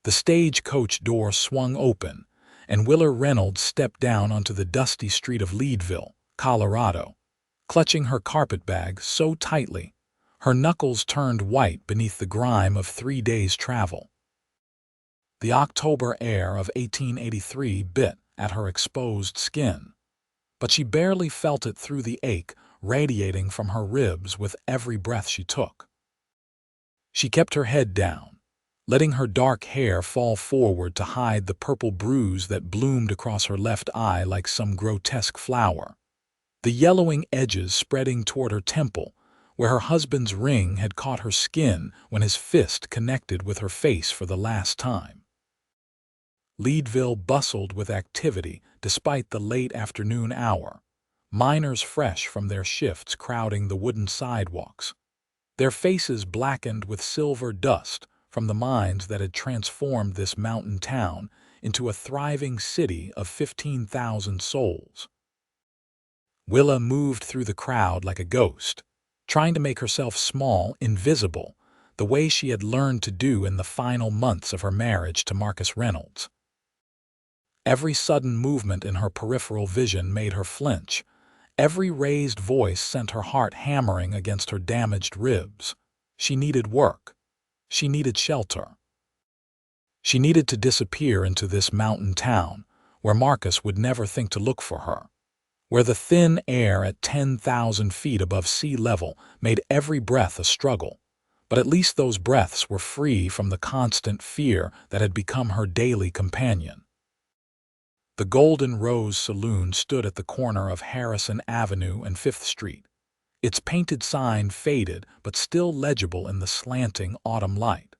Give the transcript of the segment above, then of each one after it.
The stagecoach door swung open, and Willa Reynolds stepped down onto the dusty street of Leadville, Colorado, clutching her carpetbag so tightly her knuckles turned white beneath the grime of 3 days' travel. The October air of 1883 bit at her exposed skin, but she barely felt it through the ache radiating from her ribs with every breath she took. She kept her head down, letting her dark hair fall forward to hide the purple bruise that bloomed across her left eye like some grotesque flower, the yellowing edges spreading toward her temple, where her husband's ring had caught her skin when his fist connected with her face for the last time. Leadville bustled with activity despite the late afternoon hour, miners fresh from their shifts crowding the wooden sidewalks, their faces blackened with silver dust from the mines that had transformed this mountain town into a thriving city of 15,000 souls. Willa moved through the crowd like a ghost, trying to make herself small, invisible, the way she had learned to do in the final months of her marriage to Marcus Reynolds. Every sudden movement in her peripheral vision made her flinch. Every raised voice sent her heart hammering against her damaged ribs. She needed work. She needed shelter. She needed to disappear into this mountain town, where Marcus would never think to look for her, where the thin air at 10,000 feet above sea level made every breath a struggle, but at least those breaths were free from the constant fear that had become her daily companion. The Golden Rose Saloon stood at the corner of Harrison Avenue and 5th Street, its painted sign faded but still legible in the slanting autumn light.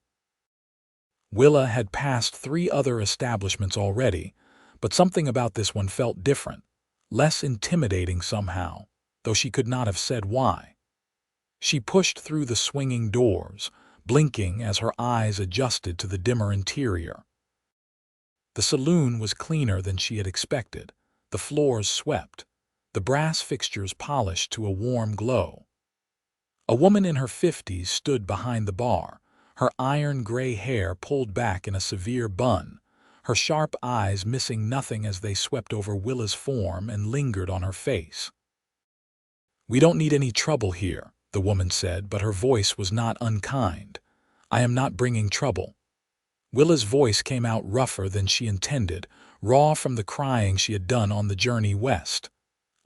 Willa had passed 3 other establishments already, but something about this one felt different, less intimidating somehow, though she could not have said why. She pushed through the swinging doors, blinking as her eyes adjusted to the dimmer interior. The saloon was cleaner than she had expected, the floors swept, the brass fixtures polished to a warm glow. A woman in her 50s stood behind the bar, her iron-gray hair pulled back in a severe bun, her sharp eyes missing nothing as they swept over Willa's form and lingered on her face. "We don't need any trouble here," the woman said, but her voice was not unkind. "I am not bringing trouble." Willa's voice came out rougher than she intended, raw from the crying she had done on the journey west.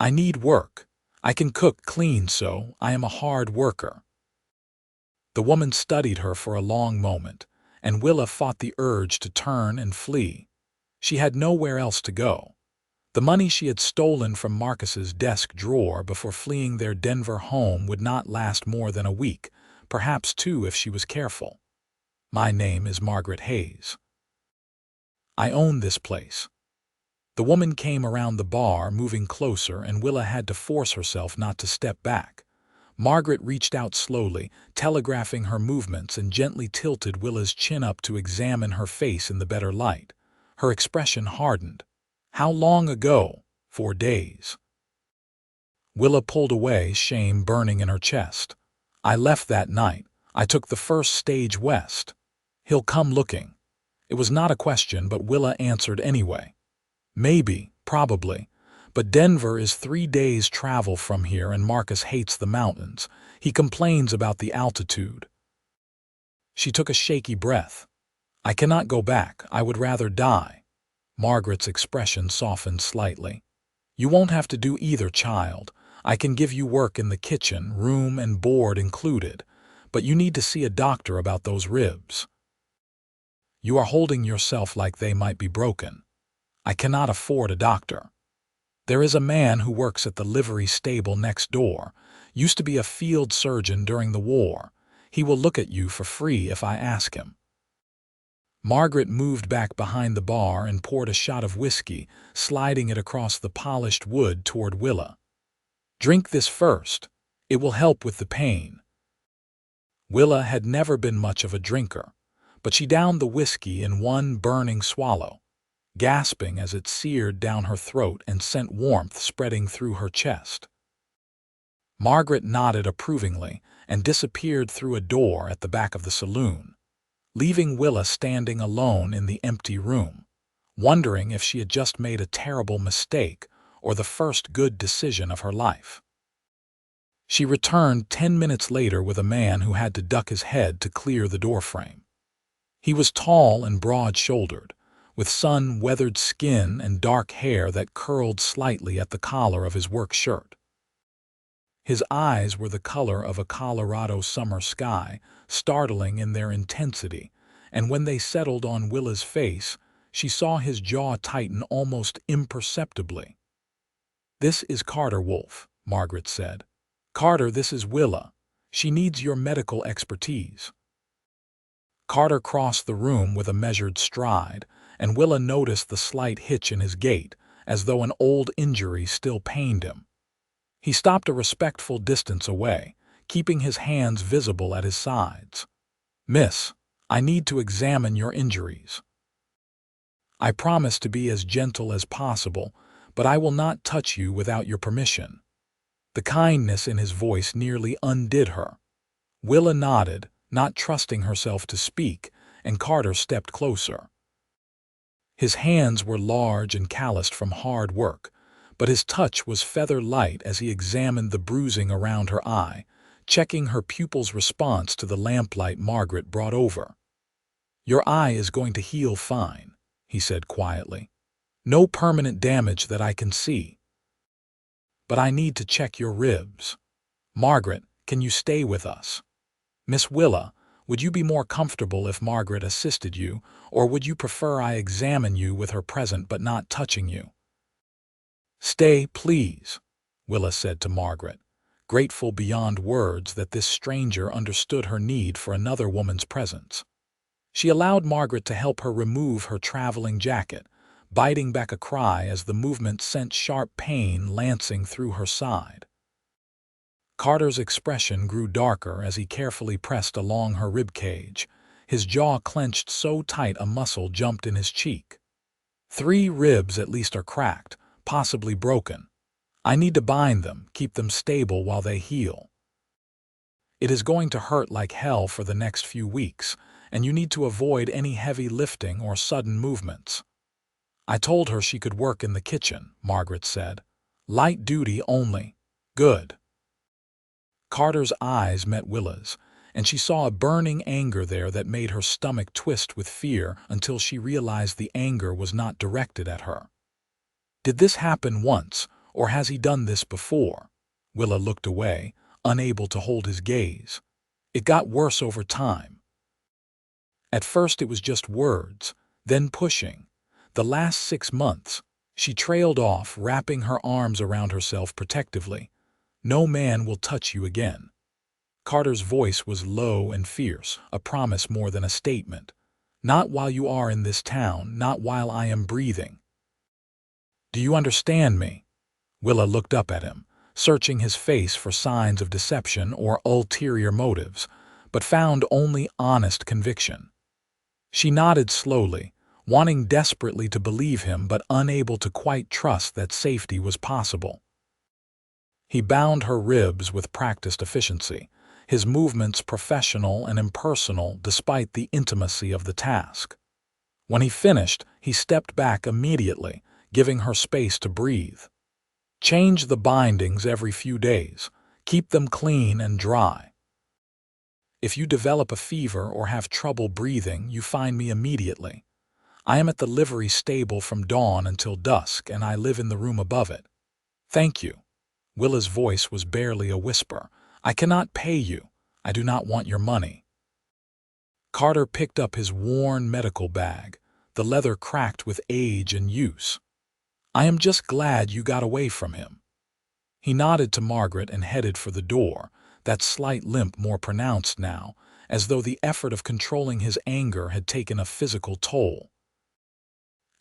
"I need work. I can cook, clean, so I am a hard worker." The woman studied her for a long moment, and Willa fought the urge to turn and flee. She had nowhere else to go. The money she had stolen from Marcus's desk drawer before fleeing their Denver home would not last more than a week, perhaps 2 if she was careful. "My name is Margaret Hayes. I own this place." The woman came around the bar, moving closer, and Willa had to force herself not to step back. Margaret reached out slowly, telegraphing her movements, and gently tilted Willa's chin up to examine her face in the better light. Her expression hardened. "How long ago?" 4 days. Willa pulled away, shame burning in her chest. "I left that night. I took the first stage west. He'll come looking." It was not a question, but Willa answered anyway. "Maybe, probably. But Denver is 3 days' travel from here, and Marcus hates the mountains. He complains about the altitude." She took a shaky breath. "I cannot go back. I would rather die." Margaret's expression softened slightly. "You won't have to do either, child. I can give you work in the kitchen, room and board included. But you need to see a doctor about those ribs. You are holding yourself like they might be broken. I cannot afford a doctor. There is a man who works at the livery stable next door, used to be a field surgeon during the war. He will look at you for free if I ask him." Margaret moved back behind the bar and poured a shot of whiskey, sliding it across the polished wood toward Willa. "Drink this first. It will help with the pain." Willa had never been much of a drinker, but she downed the whiskey in one burning swallow, gasping as it seared down her throat and sent warmth spreading through her chest. Margaret nodded approvingly and disappeared through a door at the back of the saloon. leaving Willa standing alone in the empty room, wondering if she had just made a terrible mistake or the first good decision of her life. She returned 10 minutes later with a man who had to duck his head to clear the doorframe. He was tall and broad-shouldered, with sun-weathered skin and dark hair that curled slightly at the collar of his work shirt. His eyes were the color of a Colorado summer sky, startling in their intensity, and when they settled on Willa's face, she saw his jaw tighten almost imperceptibly. "This is Carter Wolfe," Margaret said. "Carter, this is Willa. She needs your medical expertise." Carter crossed the room with a measured stride, and Willa noticed the slight hitch in his gait, as though an old injury still pained him. He stopped a respectful distance away, keeping his hands visible at his sides. "Miss, I need to examine your injuries." "I promise to be as gentle as possible, but I will not touch you without your permission." The kindness in his voice nearly undid her. Willa nodded, not trusting herself to speak, and Carter stepped closer. His hands were large and calloused from hard work, but his touch was feather-light as he examined the bruising around her eye, checking her pupil's response to the lamplight Margaret brought over. "Your eye is going to heal fine," he said quietly. "No permanent damage that I can see. But I need to check your ribs. Margaret, can you stay with us? Miss Willa, would you be more comfortable if Margaret assisted you, or would you prefer I examine you with her present but not touching you?" "Stay, please," Willa said to Margaret, grateful beyond words that this stranger understood her need for another woman's presence. She allowed Margaret to help her remove her traveling jacket, biting back a cry as the movement sent sharp pain lancing through her side. Carter's expression grew darker as he carefully pressed along her ribcage, his jaw clenched so tight a muscle jumped in his cheek. "3 ribs at least are cracked, possibly broken. I need to bind them, keep them stable while they heal. It is going to hurt like hell for the next few weeks, and you need to avoid any heavy lifting or sudden movements." "I told her she could work in the kitchen," Margaret said. "Light duty only." "Good." Carter's eyes met Willa's, and she saw a burning anger there that made her stomach twist with fear until she realized the anger was not directed at her. "Did this happen once, or has he done this before?" Willa looked away, unable to hold his gaze. "It got worse over time. At first it was just words, then pushing. The last 6 months," she trailed off, wrapping her arms around herself protectively. "No man will touch you again." Carter's voice was low and fierce, a promise more than a statement. "Not while you are in this town, not while I am breathing. Do you understand me?" Willa looked up at him, searching his face for signs of deception or ulterior motives, but found only honest conviction. She nodded slowly, wanting desperately to believe him but unable to quite trust that safety was possible. He bound her ribs with practiced efficiency, his movements professional and impersonal despite the intimacy of the task. When he finished, he stepped back immediately, giving her space to breathe. "Change the bindings every few days. Keep them clean and dry. If you develop a fever or have trouble breathing, you find me immediately. I am at the livery stable from dawn until dusk, and I live in the room above it." "Thank you." Willa's voice was barely a whisper. "I cannot pay you. I do not want your money." Carter picked up his worn medical bag, the leather cracked with age and use. "I am just glad you got away from him." He nodded to Margaret and headed for the door, that slight limp more pronounced now, as though the effort of controlling his anger had taken a physical toll.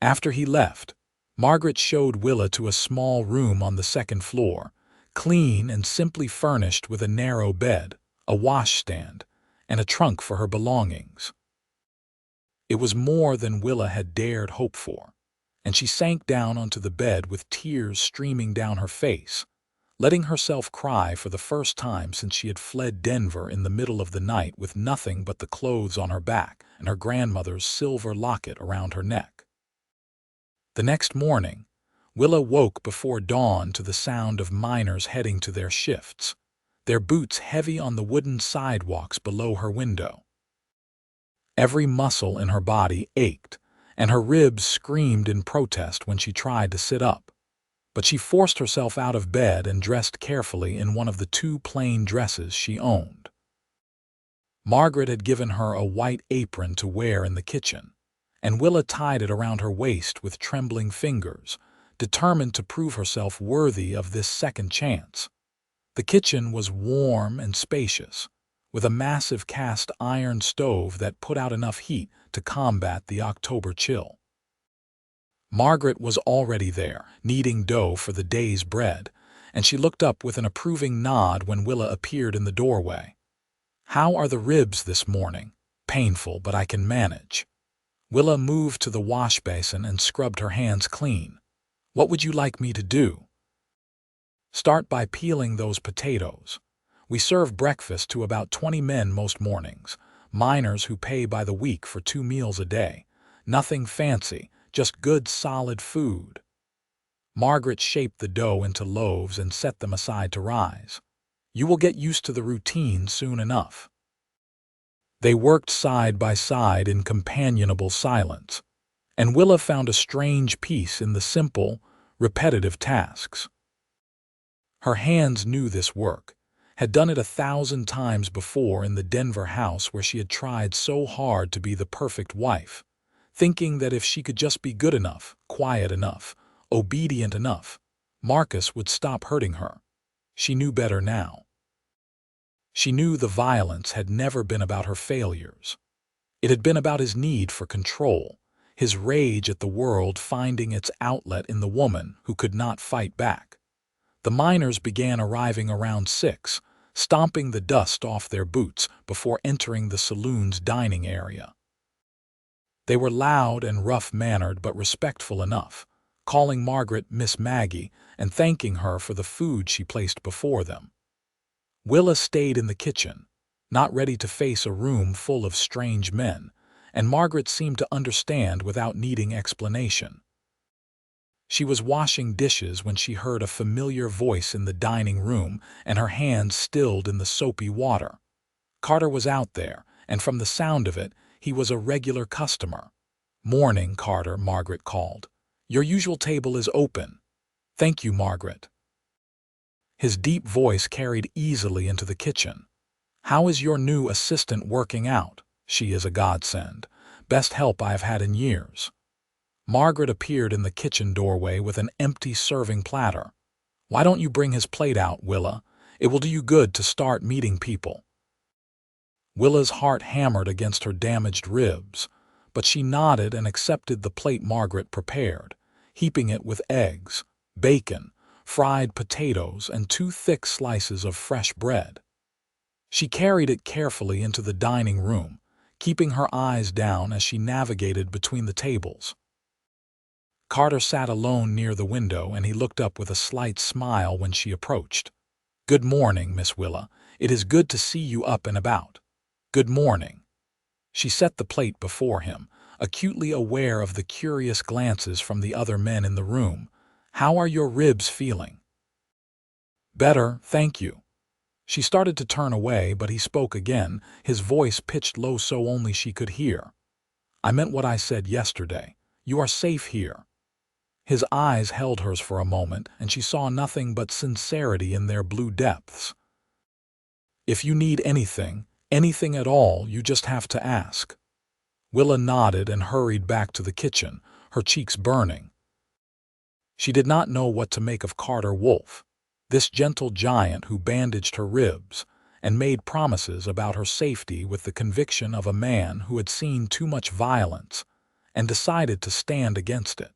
After he left, Margaret showed Willa to a small room on the 2nd floor, clean and simply furnished with a narrow bed, a washstand, and a trunk for her belongings. It was more than Willa had dared hope for, and she sank down onto the bed with tears streaming down her face, letting herself cry for the first time since she had fled Denver in the middle of the night with nothing but the clothes on her back and her grandmother's silver locket around her neck. The next morning, Willa woke before dawn to the sound of miners heading to their shifts, their boots heavy on the wooden sidewalks below her window. Every muscle in her body ached, and her ribs screamed in protest when she tried to sit up. But she forced herself out of bed and dressed carefully in one of the 2 plain dresses she owned. Margaret had given her a white apron to wear in the kitchen, and Willa tied it around her waist with trembling fingers, determined to prove herself worthy of this second chance. The kitchen was warm and spacious, with a massive cast iron stove that put out enough heat to combat the October chill. Margaret was already there, kneading dough for the day's bread, and she looked up with an approving nod when Willa appeared in the doorway. "How are the ribs this morning?" "Painful, but I can manage." Willa moved to the wash basin and scrubbed her hands clean. "What would you like me to do?" "Start by peeling those potatoes. We serve breakfast to about 20 men most mornings, miners who pay by the week for 2 meals a day. Nothing fancy, just good solid food." Margaret shaped the dough into loaves and set them aside to rise. "You will get used to the routine soon enough." They worked side by side in companionable silence, and Willa found a strange peace in the simple, repetitive tasks. Her hands knew this work, had done it 1,000 times before in the Denver house where she had tried so hard to be the perfect wife, thinking that if she could just be good enough, quiet enough, obedient enough, Marcus would stop hurting her. She knew better now. She knew the violence had never been about her failures. It had been about his need for control, his rage at the world finding its outlet in the woman who could not fight back. The miners began arriving around 6, stomping the dust off their boots before entering the saloon's dining area. They were loud and rough-mannered but respectful enough, calling Margaret Miss Maggie and thanking her for the food she placed before them. Willa stayed in the kitchen, not ready to face a room full of strange men, and Margaret seemed to understand without needing explanation. She was washing dishes when she heard a familiar voice in the dining room, and her hands stilled in the soapy water. Carter was out there, and from the sound of it, he was a regular customer. "Morning, Carter," Margaret called. "Your usual table is open." "Thank you, Margaret." His deep voice carried easily into the kitchen. "How is your new assistant working out?" "She is a godsend. Best help I have had in years." Margaret appeared in the kitchen doorway with an empty serving platter. "Why don't you bring his plate out, Willa? It will do you good to start meeting people." Willa's heart hammered against her damaged ribs, but she nodded and accepted the plate Margaret prepared, heaping it with eggs, bacon, fried potatoes, and 2 thick slices of fresh bread. She carried it carefully into the dining room, keeping her eyes down as she navigated between the tables. Carter sat alone near the window, and he looked up with a slight smile when she approached. "Good morning, Miss Willa. It is good to see you up and about." "Good morning." She set the plate before him, acutely aware of the curious glances from the other men in the room. "How are your ribs feeling?" "Better, thank you." She started to turn away, but he spoke again, his voice pitched low so only she could hear. "I meant what I said yesterday. You are safe here." His eyes held hers for a moment, and she saw nothing but sincerity in their blue depths. "If you need anything, anything at all, you just have to ask." Willa nodded and hurried back to the kitchen, her cheeks burning. She did not know what to make of Carter Wolfe, this gentle giant who bandaged her ribs and made promises about her safety with the conviction of a man who had seen too much violence and decided to stand against it.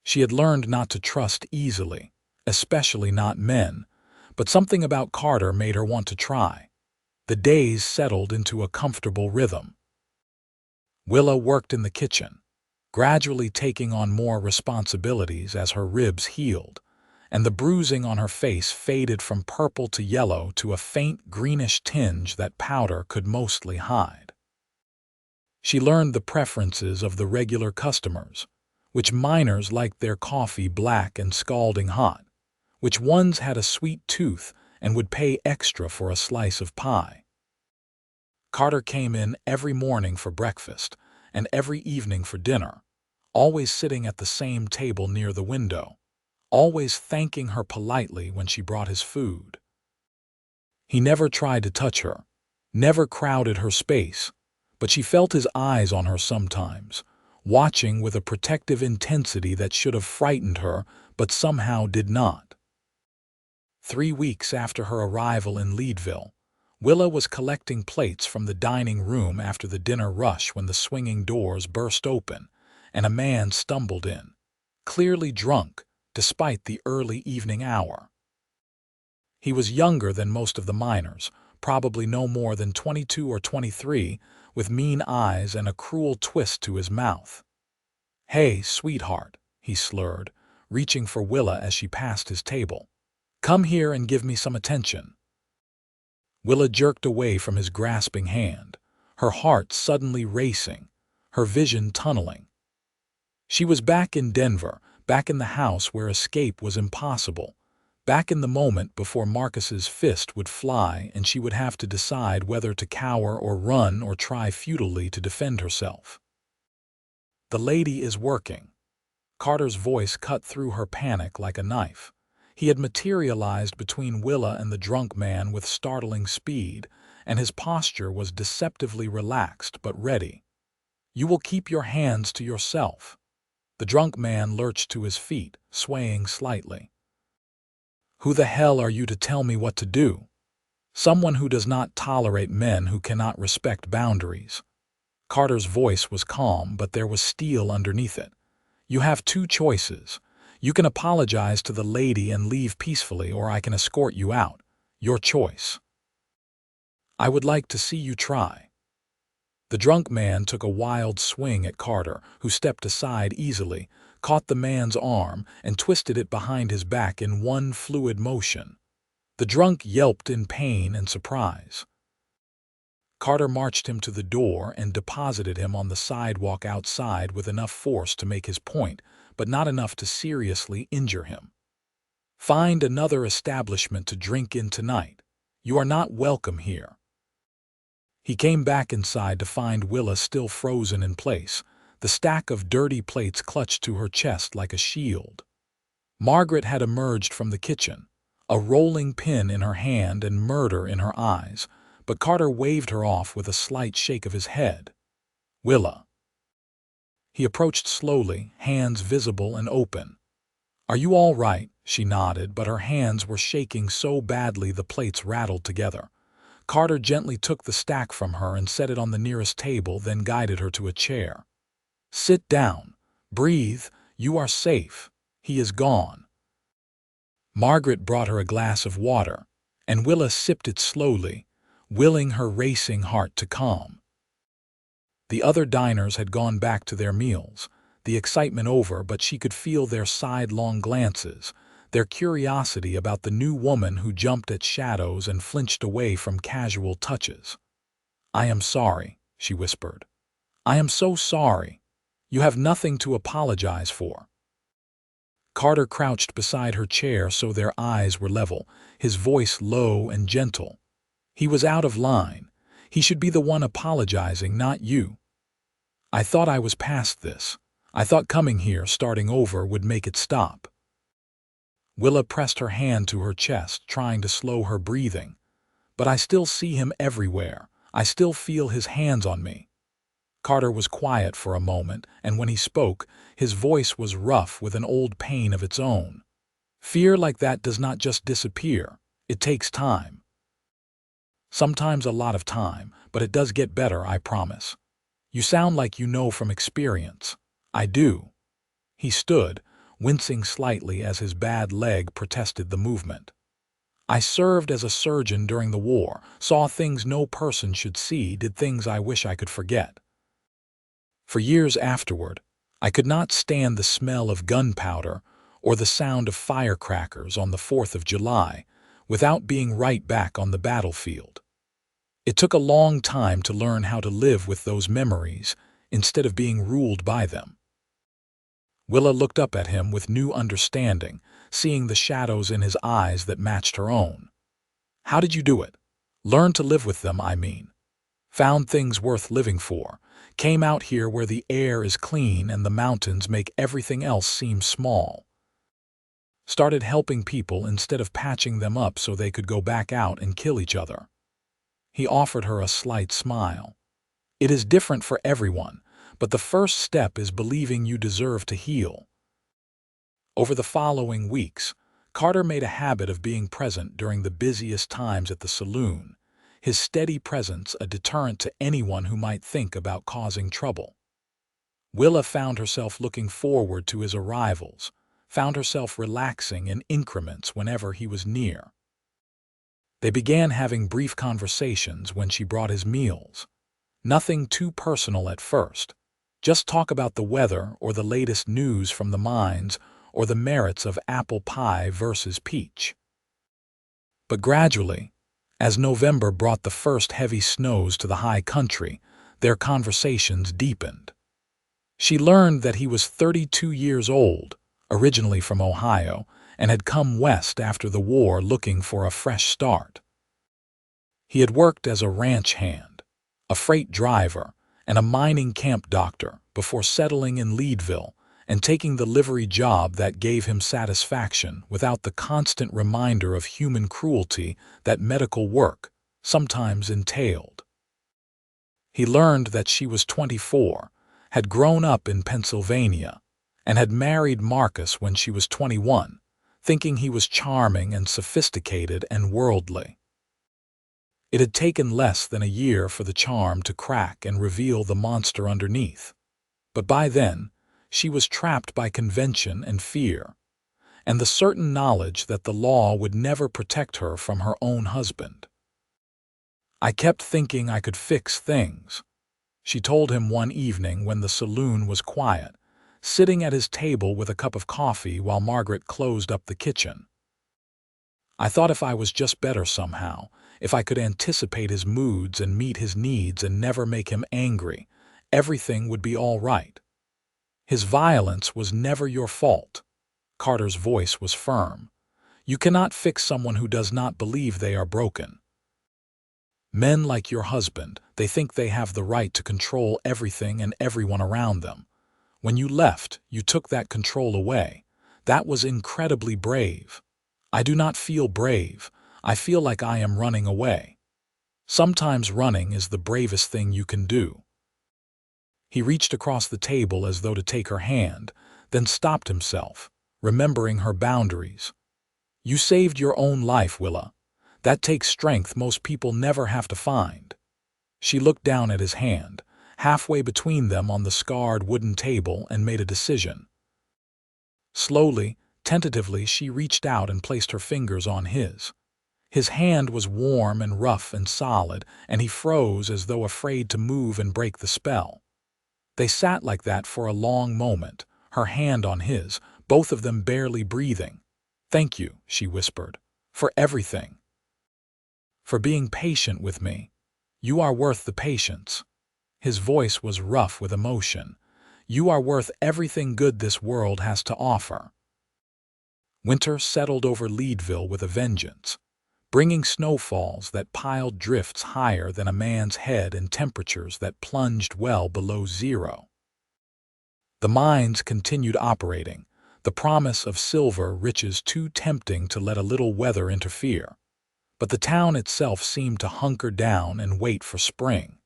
She had learned not to trust easily, especially not men, but something about Carter made her want to try. The days settled into a comfortable rhythm. Willa worked in the kitchen, gradually taking on more responsibilities as her ribs healed, and the bruising on her face faded from purple to yellow to a faint greenish tinge that powder could mostly hide. She learned the preferences of the regular customers, which miners liked their coffee black and scalding hot, which ones had a sweet tooth and would pay extra for a slice of pie. Carter came in every morning for breakfast and every evening for dinner, always sitting at the same table near the window, always thanking her politely when she brought his food. He never tried to touch her, never crowded her space, but she felt his eyes on her sometimes, watching with a protective intensity that should have frightened her but somehow did not. 3 weeks after her arrival in Leadville, Willa was collecting plates from the dining room after the dinner rush when the swinging doors burst open and a man stumbled in, clearly drunk despite the early evening hour. He was younger than most of the miners, probably no more than 22 or 23, with mean eyes and a cruel twist to his mouth. "Hey, sweetheart," he slurred, reaching for Willa as she passed his table. "Come here and give me some attention." Willa jerked away from his grasping hand, her heart suddenly racing, her vision tunneling. She was back in Denver, back in the house where escape was impossible, back in the moment before Marcus's fist would fly and she would have to decide whether to cower or run or try futilely to defend herself. "The lady is working." Carter's voice cut through her panic like a knife. He had materialized between Willa and the drunk man with startling speed, and his posture was deceptively relaxed but ready. "You will keep your hands to yourself." The drunk man lurched to his feet, swaying slightly. "Who the hell are you to tell me what to do?" "Someone who does not tolerate men who cannot respect boundaries." Carter's voice was calm, but there was steel underneath it. "You have 2 choices. You can apologize to the lady and leave peacefully, or I can escort you out. Your choice." "I would like to see you try." The drunk man took a wild swing at Carter, who stepped aside easily, caught the man's arm, and twisted it behind his back in one fluid motion. The drunk yelped in pain and surprise. Carter marched him to the door and deposited him on the sidewalk outside with enough force to make his point, but not enough to seriously injure him. "Find another establishment to drink in tonight. You are not welcome here." He came back inside to find Willa still frozen in place, the stack of dirty plates clutched to her chest like a shield. Margaret had emerged from the kitchen, a rolling pin in her hand and murder in her eyes, but Carter waved her off with a slight shake of his head. "Willa." He approached slowly, hands visible and open. "Are you all right?" She nodded, but her hands were shaking so badly the plates rattled together. Carter gently took the stack from her and set it on the nearest table, then guided her to a chair. "Sit down. Breathe. You are safe. He is gone." Margaret brought her a glass of water, and Willa sipped it slowly, willing her racing heart to calm. The other diners had gone back to their meals, the excitement over, but she could feel their sidelong glances, their curiosity about the new woman who jumped at shadows and flinched away from casual touches. "I am sorry," she whispered. "I am so sorry. You have nothing to apologize for." Carter crouched beside her chair so their eyes were level, his voice low and gentle. He was out of line. He should be the one apologizing, not you. "I thought I was past this. I thought coming here, starting over, would make it stop." Willa pressed her hand to her chest, trying to slow her breathing. "But I still see him everywhere. I still feel his hands on me." Carter was quiet for a moment, and when he spoke, his voice was rough with an old pain of its own. "Fear like that does not just disappear. It takes time. Sometimes a lot of time, but it does get better, I promise. You sound like you know from experience." "I do." He stood, wincing slightly as his bad leg protested the movement. "I served as a surgeon during the war, saw things no person should see, did things I wish I could forget. For years afterward, I could not stand the smell of gunpowder or the sound of firecrackers on the 4th of July, without being right back on the battlefield. It took a long time to learn how to live with those memories instead of being ruled by them. Willa looked up at him with new understanding, seeing the shadows in his eyes that matched her own. How did you do it? Learn to live with them, I mean. Found things worth living for. Came out here where the air is clean and the mountains make everything else seem small. Started helping people instead of patching them up so they could go back out and kill each other. He offered her a slight smile. It is different for everyone, but the first step is believing you deserve to heal. Over the following weeks, Carter made a habit of being present during the busiest times at the saloon, his steady presence a deterrent to anyone who might think about causing trouble. Willa found herself looking forward to his arrivals, found herself relaxing in increments whenever he was near. They began having brief conversations when she brought his meals. Nothing too personal at first. Just talk about the weather or the latest news from the mines or the merits of apple pie versus peach. But gradually, as November brought the first heavy snows to the high country, their conversations deepened. She learned that he was 32 years old, originally from Ohio, and had come west after the war looking for a fresh start. He had worked as a ranch hand, a freight driver, and a mining camp doctor before settling in Leadville and taking the livery job that gave him satisfaction without the constant reminder of human cruelty that medical work sometimes entailed. He learned that she was 24, had grown up in Pennsylvania, and had married Marcus when she was 21, thinking he was charming and sophisticated and worldly. It had taken less than a year for the charm to crack and reveal the monster underneath. But by then, she was trapped by convention and fear, and the certain knowledge that the law would never protect her from her own husband. I kept thinking I could fix things, she told him one evening when the saloon was quiet, sitting at his table with a cup of coffee while Margaret closed up the kitchen. I thought if I was just better somehow, if I could anticipate his moods and meet his needs and never make him angry, everything would be all right. His violence was never your fault. Carter's voice was firm. You cannot fix someone who does not believe they are broken. Men like your husband, they think they have the right to control everything and everyone around them. When you left, you took that control away. That was incredibly brave. I do not feel brave. I feel like I am running away. Sometimes running is the bravest thing you can do. He reached across the table as though to take her hand, then stopped himself, remembering her boundaries. You saved your own life, Willa. That takes strength most people never have to find. She looked down at his hand, halfway between them on the scarred wooden table, and made a decision. Slowly, tentatively, she reached out and placed her fingers on his. His hand was warm and rough and solid, and he froze as though afraid to move and break the spell. They sat like that for a long moment, her hand on his, both of them barely breathing. "Thank you," she whispered, "for everything. For being patient with me. You are worth the patience." His voice was rough with emotion. "You are worth everything good this world has to offer." Winter settled over Leadville with a vengeance, bringing snowfalls that piled drifts higher than a man's head and temperatures that plunged well below zero. The mines continued operating, the promise of silver riches too tempting to let a little weather interfere. But the town itself seemed to hunker down and wait for spring.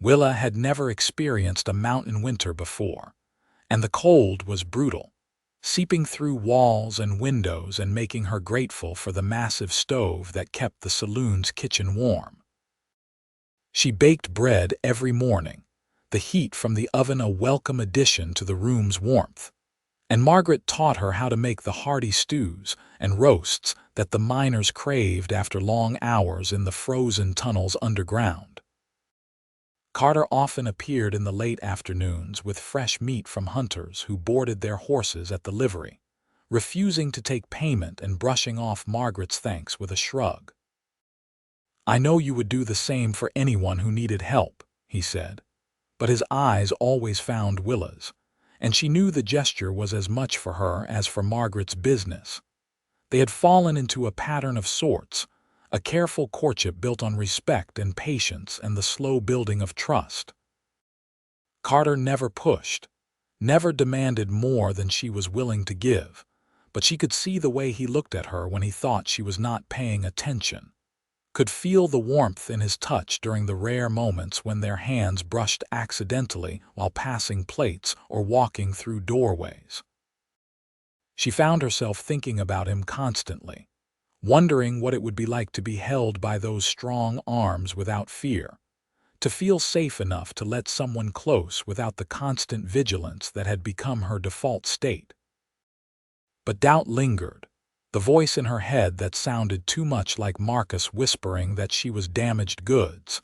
Willa had never experienced a mountain winter before, and the cold was brutal, seeping through walls and windows and making her grateful for the massive stove that kept the saloon's kitchen warm. She baked bread every morning, the heat from the oven a welcome addition to the room's warmth, and Margaret taught her how to make the hearty stews and roasts that the miners craved after long hours in the frozen tunnels underground. Carter often appeared in the late afternoons with fresh meat from hunters who boarded their horses at the livery, refusing to take payment and brushing off Margaret's thanks with a shrug. "I know you would do the same for anyone who needed help," he said, but his eyes always found Willa's, and she knew the gesture was as much for her as for Margaret's business. They had fallen into a pattern of sorts, a careful courtship built on respect and patience and the slow building of trust. Carter never pushed, never demanded more than she was willing to give, but she could see the way he looked at her when he thought she was not paying attention, could feel the warmth in his touch during the rare moments when their hands brushed accidentally while passing plates or walking through doorways. She found herself thinking about him constantly, wondering what it would be like to be held by those strong arms without fear, to feel safe enough to let someone close without the constant vigilance that had become her default state. But doubt lingered, the voice in her head that sounded too much like Marcus whispering that she was damaged goods,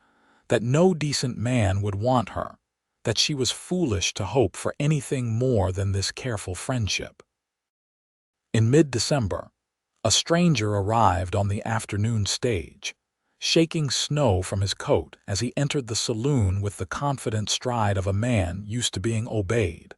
that no decent man would want her, that she was foolish to hope for anything more than this careful friendship. In mid-December, a stranger arrived on the afternoon stage, shaking snow from his coat as he entered the saloon with the confident stride of a man used to being obeyed.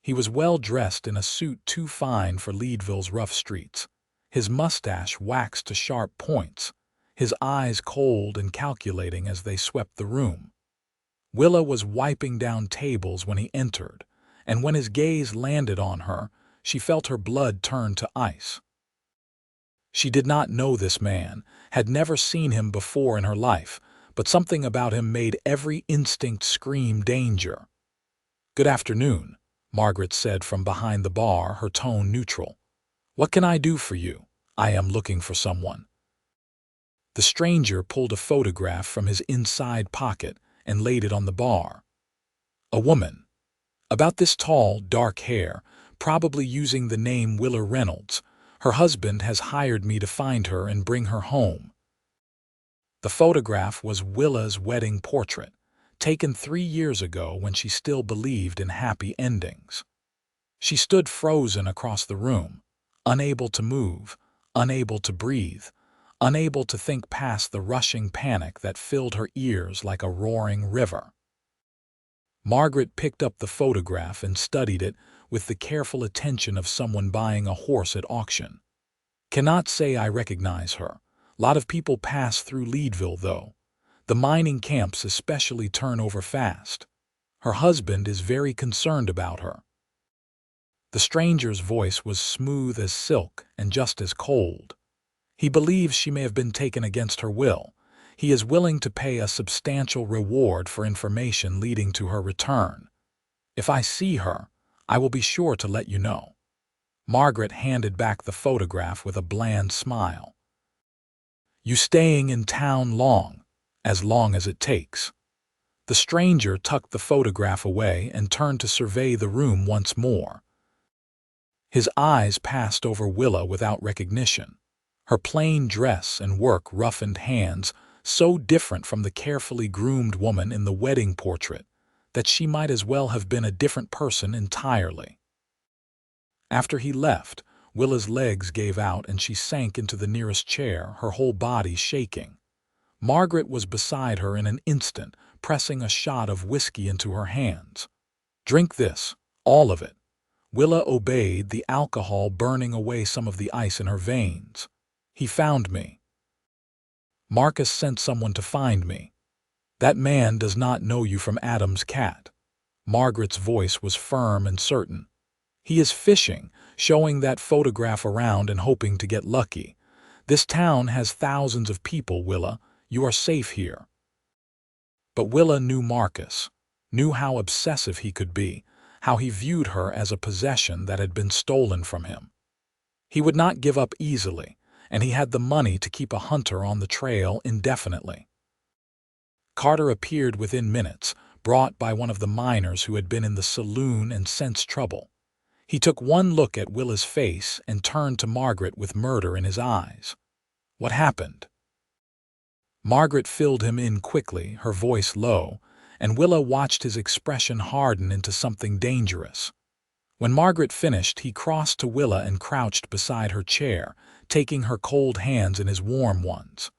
He was well dressed in a suit too fine for Leadville's rough streets, his mustache waxed to sharp points, his eyes cold and calculating as they swept the room. Willa was wiping down tables when he entered, and when his gaze landed on her, she felt her blood turn to ice. She did not know this man, had never seen him before in her life, but something about him made every instinct scream danger. "Good afternoon," Margaret said from behind the bar, her tone neutral. "What can I do for you? I am looking for someone." The stranger pulled a photograph from his inside pocket and laid it on the bar. A woman, about this tall, dark hair, probably using the name Willa Reynolds. "Her husband has hired me to find her and bring her home." The photograph was Willa's wedding portrait, taken 3 years ago when she still believed in happy endings. She stood frozen across the room, unable to move, unable to breathe, unable to think past the rushing panic that filled her ears like a roaring river. Margaret picked up the photograph and studied it with the careful attention of someone buying a horse at auction. "Cannot say I recognize her. Lot of people pass through Leadville, though. The mining camps especially turn over fast. Her husband is very concerned about her." The stranger's voice was smooth as silk and just as cold. "He believes she may have been taken against her will. He is willing to pay a substantial reward for information leading to her return. If I see her, I will be sure to let you know." Margaret handed back the photograph with a bland smile. "You staying in town long? As long as it takes." The stranger tucked the photograph away and turned to survey the room once more. His eyes passed over Willa without recognition, her plain dress and work-roughened hands so different from the carefully groomed woman in the wedding portrait that she might as well have been a different person entirely. After he left, Willa's legs gave out and she sank into the nearest chair, her whole body shaking. Margaret was beside her in an instant, pressing a shot of whiskey into her hands. "Drink this, all of it." Willa obeyed, the alcohol burning away some of the ice in her veins. "He found me. Marcus sent someone to find me. That man does not know you from Adam's cat." Margaret's voice was firm and certain. "He is fishing, showing that photograph around and hoping to get lucky. This town has thousands of people, Willa. You are safe here." But Willa knew Marcus, knew how obsessive he could be, how he viewed her as a possession that had been stolen from him. He would not give up easily, and he had the money to keep a hunter on the trail indefinitely. Carter appeared within minutes, brought by one of the miners who had been in the saloon and sensed trouble. He took one look at Willa's face and turned to Margaret with murder in his eyes. "What happened?" Margaret filled him in quickly, her voice low, and Willa watched his expression harden into something dangerous. When Margaret finished, he crossed to Willa and crouched beside her chair, taking her cold hands in his warm ones.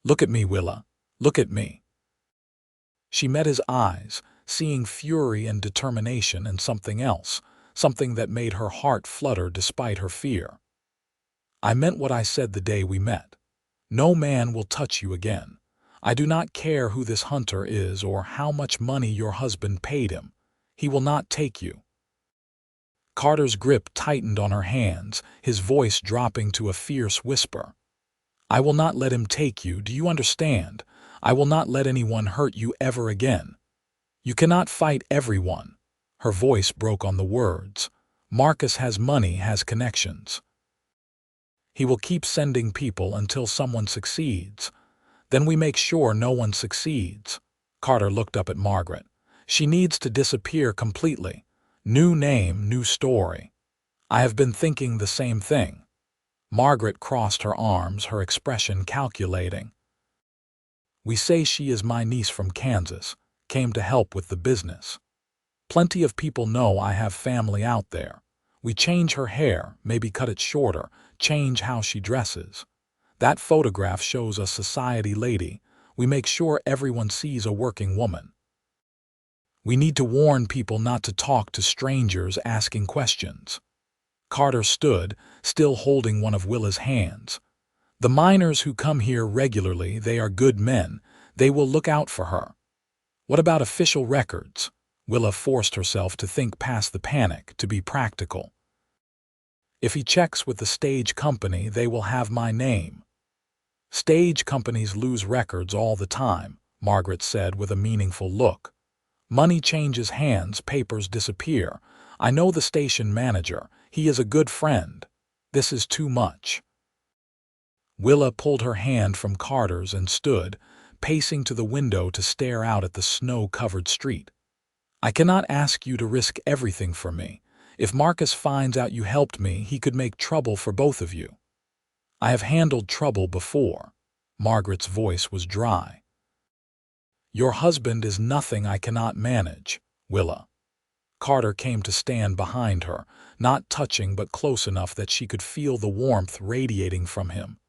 "Look at me, Willa. Look at me." She met his eyes, seeing fury and determination and something else, something that made her heart flutter despite her fear. "I meant what I said the day we met. No man will touch you again. I do not care who this hunter is or how much money your husband paid him. He will not take you." Carter's grip tightened on her hands, his voice dropping to a fierce whisper. "I will not let him take you, do you understand? I will not let anyone hurt you ever again. You cannot fight everyone." Her voice broke on the words. "Marcus has money, has connections. He will keep sending people until someone succeeds. Then we make sure no one succeeds." Carter looked up at Margaret. "She needs to disappear completely. New name, new story." "I have been thinking the same thing." Margaret crossed her arms, her expression calculating. "We say she is my niece from Kansas, came to help with the business. Plenty of people know I have family out there. We change her hair, maybe cut it shorter, change how she dresses. That photograph shows a society lady. We make sure everyone sees a working woman. We need to warn people not to talk to strangers asking questions." Carter stood, still holding one of Willa's hands. "The miners who come here regularly, they are good men. They will look out for her." "What about official records?" Willa forced herself to think past the panic, to be practical. "If he checks with the stage company, they will have my name." "Stage companies lose records all the time," Margaret said with a meaningful look. "Money changes hands, papers disappear. I know the station manager. He is a good friend. This is too much." Willa pulled her hand from Carter's and stood, pacing to the window to stare out at the snow-covered street. "I cannot ask you to risk everything for me. If Marcus finds out you helped me, he could make trouble for both of you." "I have handled trouble before." Margaret's voice was dry. "Your husband is nothing I cannot manage, Willa." Carter came to stand behind her, not touching but close enough that she could feel the warmth radiating from him.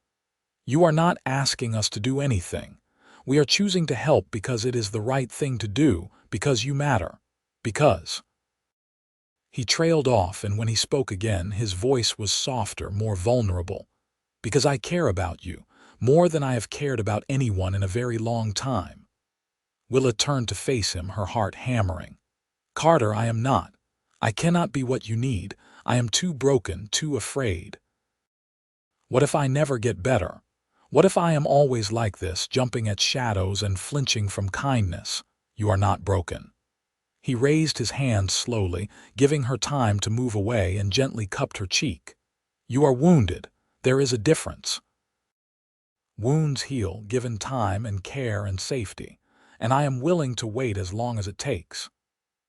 "You are not asking us to do anything. We are choosing to help because it is the right thing to do, because you matter. Because—" He trailed off, and when he spoke again, his voice was softer, more vulnerable. "Because I care about you, more than I have cared about anyone in a very long time." Willa turned to face him, her heart hammering. "Carter, I am not. I cannot be what you need. I am too broken, too afraid. What if I never get better? What if I am always like this, jumping at shadows and flinching from kindness? You are not broken." He raised his hand slowly, giving her time to move away, and gently cupped her cheek. "You are wounded. There is a difference. Wounds heal, given time and care and safety, and I am willing to wait as long as it takes."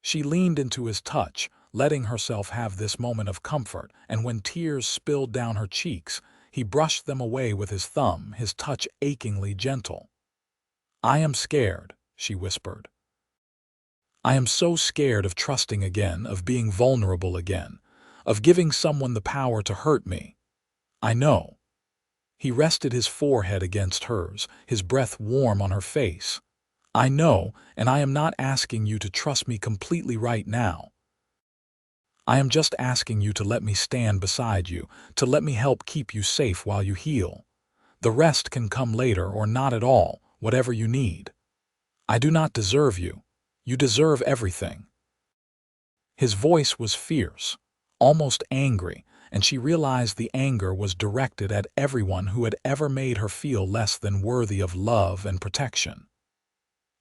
She leaned into his touch, letting herself have this moment of comfort, and when tears spilled down her cheeks, he brushed them away with his thumb, his touch achingly gentle. "I am scared," she whispered. "I am so scared of trusting again, of being vulnerable again, of giving someone the power to hurt me. I know." He rested his forehead against hers, his breath warm on her face. "I know, and I am not asking you to trust me completely right now. I am just asking you to let me stand beside you, to let me help keep you safe while you heal. The rest can come later or not at all, whatever you need. I do not deserve you. You deserve everything." His voice was fierce, almost angry, and she realized the anger was directed at everyone who had ever made her feel less than worthy of love and protection.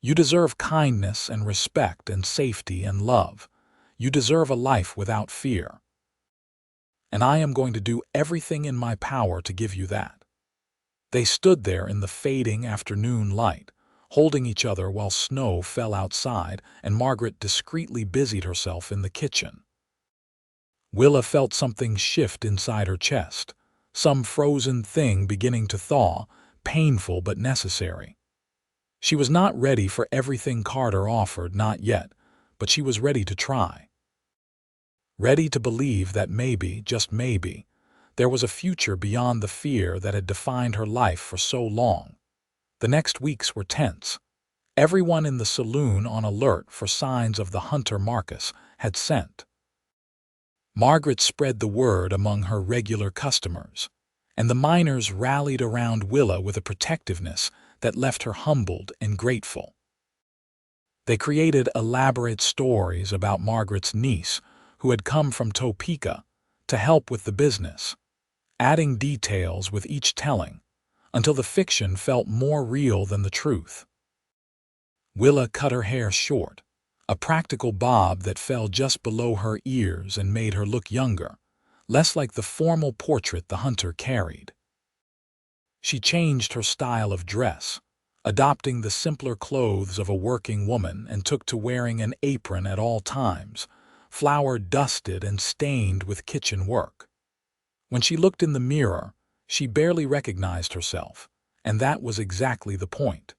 "You deserve kindness and respect and safety and love. You deserve a life without fear. And I am going to do everything in my power to give you that." They stood there in the fading afternoon light, holding each other while snow fell outside and Margaret discreetly busied herself in the kitchen. Willa felt something shift inside her chest, some frozen thing beginning to thaw, painful but necessary. She was not ready for everything Carter offered, not yet, but she was ready to try. Ready to believe that maybe, just maybe, there was a future beyond the fear that had defined her life for so long. The next weeks were tense. Everyone in the saloon on alert for signs of the hunter Marcus had sent. Margaret spread the word among her regular customers, and the miners rallied around Willa with a protectiveness that left her humbled and grateful. They created elaborate stories about Margaret's niece, who had come from Topeka, to help with the business, adding details with each telling, until the fiction felt more real than the truth. Willa cut her hair short, a practical bob that fell just below her ears and made her look younger, less like the formal portrait the hunter carried. She changed her style of dress, adopting the simpler clothes of a working woman, and took to wearing an apron at all times, flour-dusted and stained with kitchen work. When she looked in the mirror, she barely recognized herself, and that was exactly the point.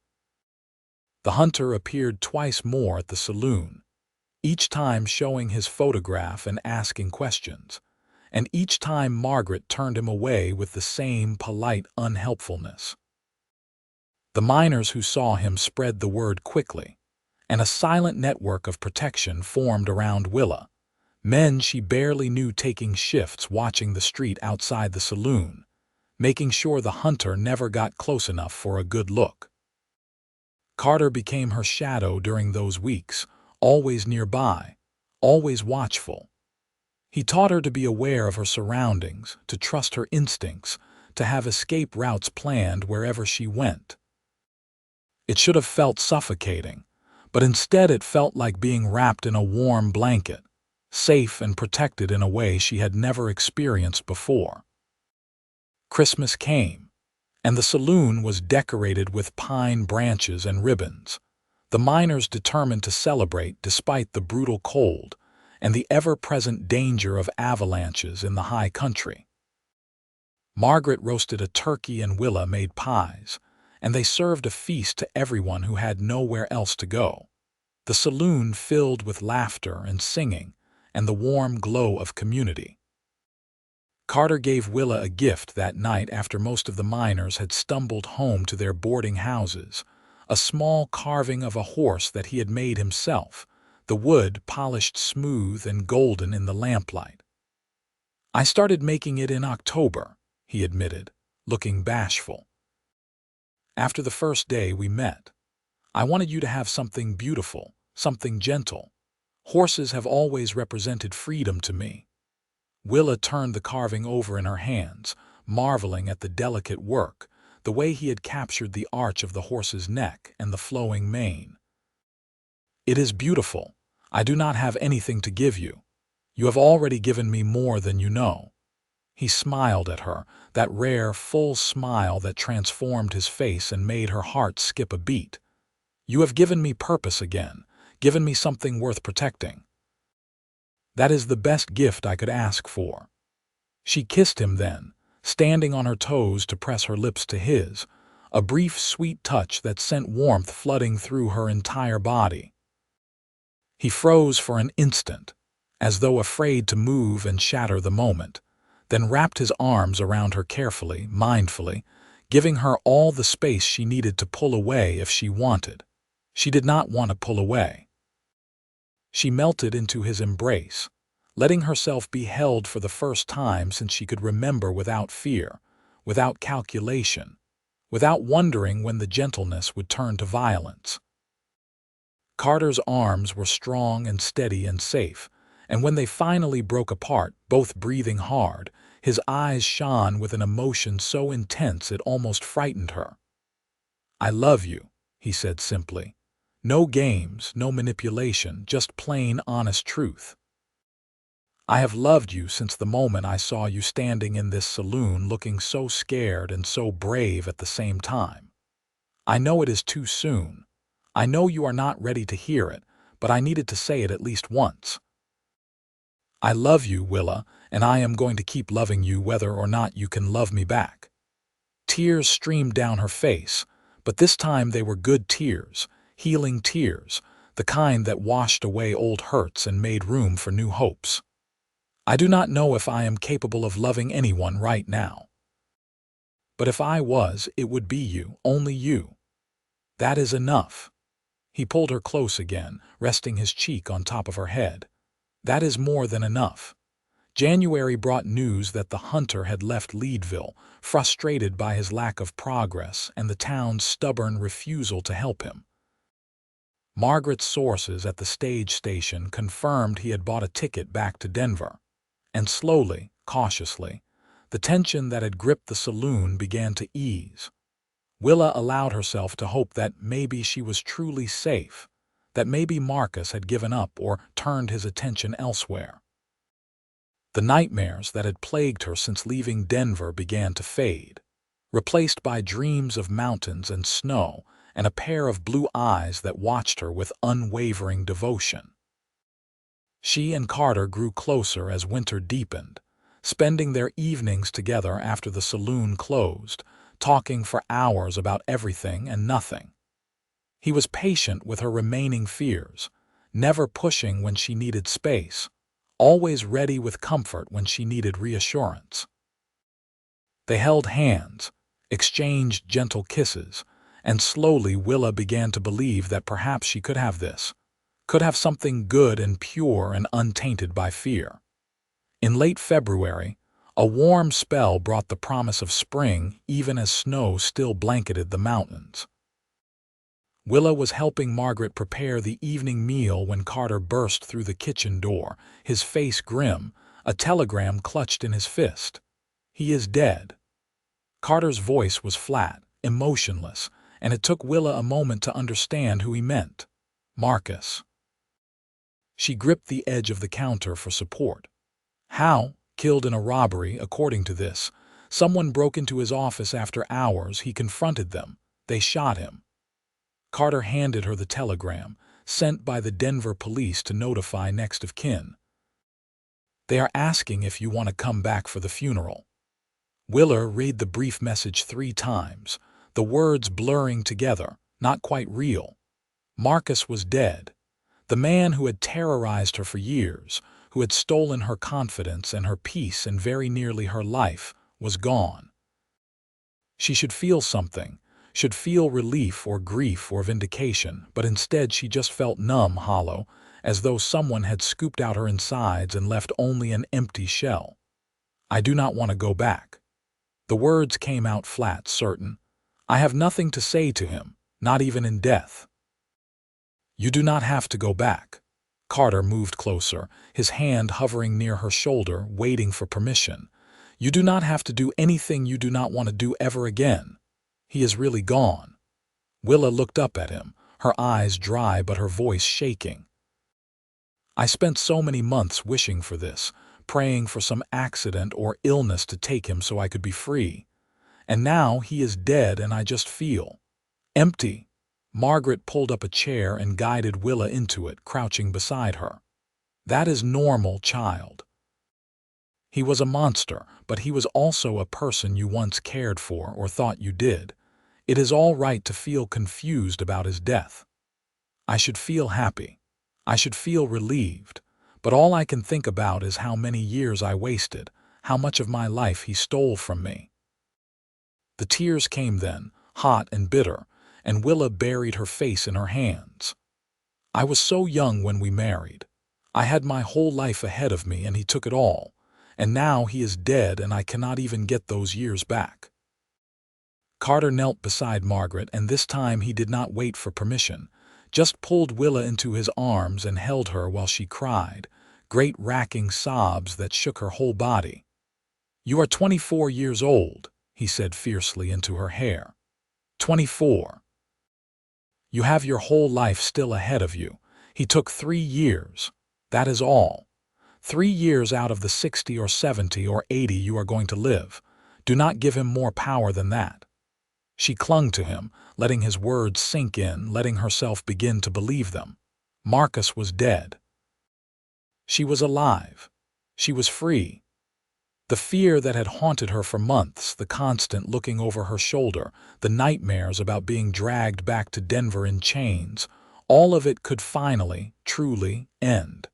The hunter appeared twice more at the saloon, each time showing his photograph and asking questions, and each time Margaret turned him away with the same polite unhelpfulness. The miners who saw him spread the word quickly, and a silent network of protection formed around Willa, men she barely knew taking shifts watching the street outside the saloon, making sure the hunter never got close enough for a good look. Carter became her shadow during those weeks, always nearby, always watchful. He taught her to be aware of her surroundings, to trust her instincts, to have escape routes planned wherever she went. It should have felt suffocating, but instead it felt like being wrapped in a warm blanket, safe and protected in a way she had never experienced before. Christmas came, and the saloon was decorated with pine branches and ribbons, the miners determined to celebrate despite the brutal cold and the ever-present danger of avalanches in the high country. Margaret roasted a turkey and Willa made pies, and they served a feast to everyone who had nowhere else to go. The saloon filled with laughter and singing and the warm glow of community. Carter gave Willa a gift that night after most of the miners had stumbled home to their boarding houses, a small carving of a horse that he had made himself, the wood polished smooth and golden in the lamplight. "I started making it in October," he admitted, looking bashful. "After the first day we met. I wanted you to have something beautiful, something gentle. Horses have always represented freedom to me." Willa turned the carving over in her hands, marveling at the delicate work, the way he had captured the arch of the horse's neck and the flowing mane. "It is beautiful. I do not have anything to give you. You have already given me more than you know." He smiled at her, that rare, full smile that transformed his face and made her heart skip a beat. "You have given me purpose again, given me something worth protecting. That is the best gift I could ask for." She kissed him then, standing on her toes to press her lips to his, a brief, sweet touch that sent warmth flooding through her entire body. He froze for an instant, as though afraid to move and shatter the moment, then wrapped his arms around her carefully, mindfully, giving her all the space she needed to pull away if she wanted. She did not want to pull away. She melted into his embrace, letting herself be held for the first time since she could remember, without fear, without calculation, without wondering when the gentleness would turn to violence. Carter's arms were strong and steady and safe, and when they finally broke apart, both breathing hard, his eyes shone with an emotion so intense it almost frightened her. "I love you," he said simply. "No games, no manipulation, just plain, honest truth. I have loved you since the moment I saw you standing in this saloon looking so scared and so brave at the same time. I know it is too soon. I know you are not ready to hear it, but I needed to say it at least once. I love you, Willa, and I am going to keep loving you whether or not you can love me back." Tears streamed down her face, But this time they were good tears, healing tears, the kind that washed away old hurts and made room for new hopes. I do not know if I am capable of loving anyone right now. But if I was, it would be you, only you. That is enough. He pulled her close again, resting his cheek on top of her head. That is more than enough. January brought news that the hunter had left Leadville, frustrated by his lack of progress and the town's stubborn refusal to help him. Margaret's sources at the stage station confirmed he had bought a ticket back to Denver. And slowly, cautiously, the tension that had gripped the saloon began to ease. Willa allowed herself to hope that maybe she was truly safe, that maybe Marcus had given up or turned his attention elsewhere. The nightmares that had plagued her since leaving Denver began to fade, replaced by dreams of mountains and snow and a pair of blue eyes that watched her with unwavering devotion. She and Carter grew closer as winter deepened, spending their evenings together after the saloon closed, talking for hours about everything and nothing. He was patient with her remaining fears, never pushing when she needed space, always ready with comfort when she needed reassurance. They held hands, exchanged gentle kisses, and slowly Willa began to believe that perhaps she could have this, could have something good and pure and untainted by fear. In late February, a warm spell brought the promise of spring even as snow still blanketed the mountains. Willa was helping Margaret prepare the evening meal when Carter burst through the kitchen door, his face grim, a telegram clutched in his fist. "He is dead." Carter's voice was flat, emotionless, and it took Willa a moment to understand who he meant. Marcus. She gripped the edge of the counter for support. How? Killed in a robbery, according to this. Someone broke into his office after hours. He confronted them. They shot him. Carter handed her the telegram, sent by the Denver police to notify next of kin. "They are asking if you want to come back for the funeral." Willa read the brief message 3 times, the words blurring together, not quite real. Marcus was dead. The man who had terrorized her for years, who had stolen her confidence and her peace and very nearly her life, was gone. She should feel something, should feel relief or grief or vindication, but instead she just felt numb, hollow, as though someone had scooped out her insides and left only an empty shell. "I do not want to go back." The words came out flat, certain. "I have nothing to say to him, not even in death." "You do not have to go back." Carter moved closer, his hand hovering near her shoulder, waiting for permission. "You do not have to do anything you do not want to do ever again. He is really gone." Willa looked up at him, her eyes dry but her voice shaking. "I spent so many months wishing for this, praying for some accident or illness to take him so I could be free. And now he is dead and I just feel empty." Margaret pulled up a chair and guided Willa into it, crouching beside her. "That is normal, child. He was a monster, but he was also a person you once cared for or thought you did. It is all right to feel confused about his death. I should feel happy. I should feel relieved. But all I can think about is how many years I wasted, how much of my life he stole from me." The tears came then, hot and bitter, and Willa buried her face in her hands. "I was so young when we married. I had my whole life ahead of me and he took it all. And now he is dead and I cannot even get those years back." Carter knelt beside Margaret, and this time he did not wait for permission, just pulled Willa into his arms and held her while she cried, great racking sobs that shook her whole body. "You are 24 years old," he said fiercely into her hair. 24. You have your whole life still ahead of you. He took 3 years. That is all. 3 years out of the 60 or 70 or 80 you are going to live. Do not give him more power than that. She clung to him, letting his words sink in, letting herself begin to believe them. Marcus was dead. She was alive. She was free. The fear that had haunted her for months, the constant looking over her shoulder, the nightmares about being dragged back to Denver in chains, all of it could finally, truly end.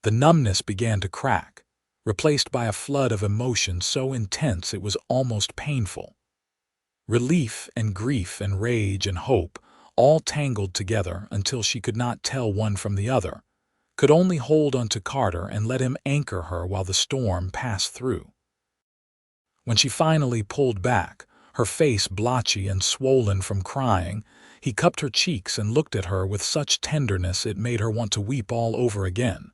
The numbness began to crack, replaced by a flood of emotion so intense it was almost painful. Relief and grief and rage and hope, all tangled together until she could not tell one from the other, could only hold onto Carter and let him anchor her while the storm passed through. When she finally pulled back, her face blotchy and swollen from crying, he cupped her cheeks and looked at her with such tenderness it made her want to weep all over again.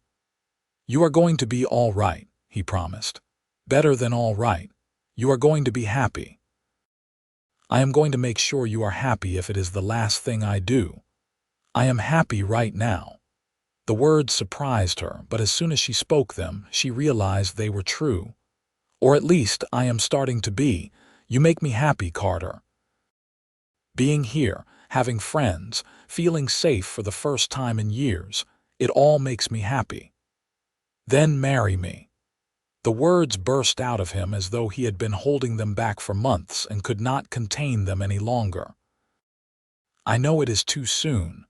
"You are going to be all right," he promised. "Better than all right. You are going to be happy. I am going to make sure you are happy if it is the last thing I do. I am happy right now." The words surprised her, but as soon as she spoke them, she realized they were true. "Or at least I am starting to be. You make me happy, Carter. Being here, having friends, feeling safe for the first time in years, it all makes me happy. Then marry me." The words burst out of him as though he had been holding them back for months and could not contain them any longer. "I know it is too soon.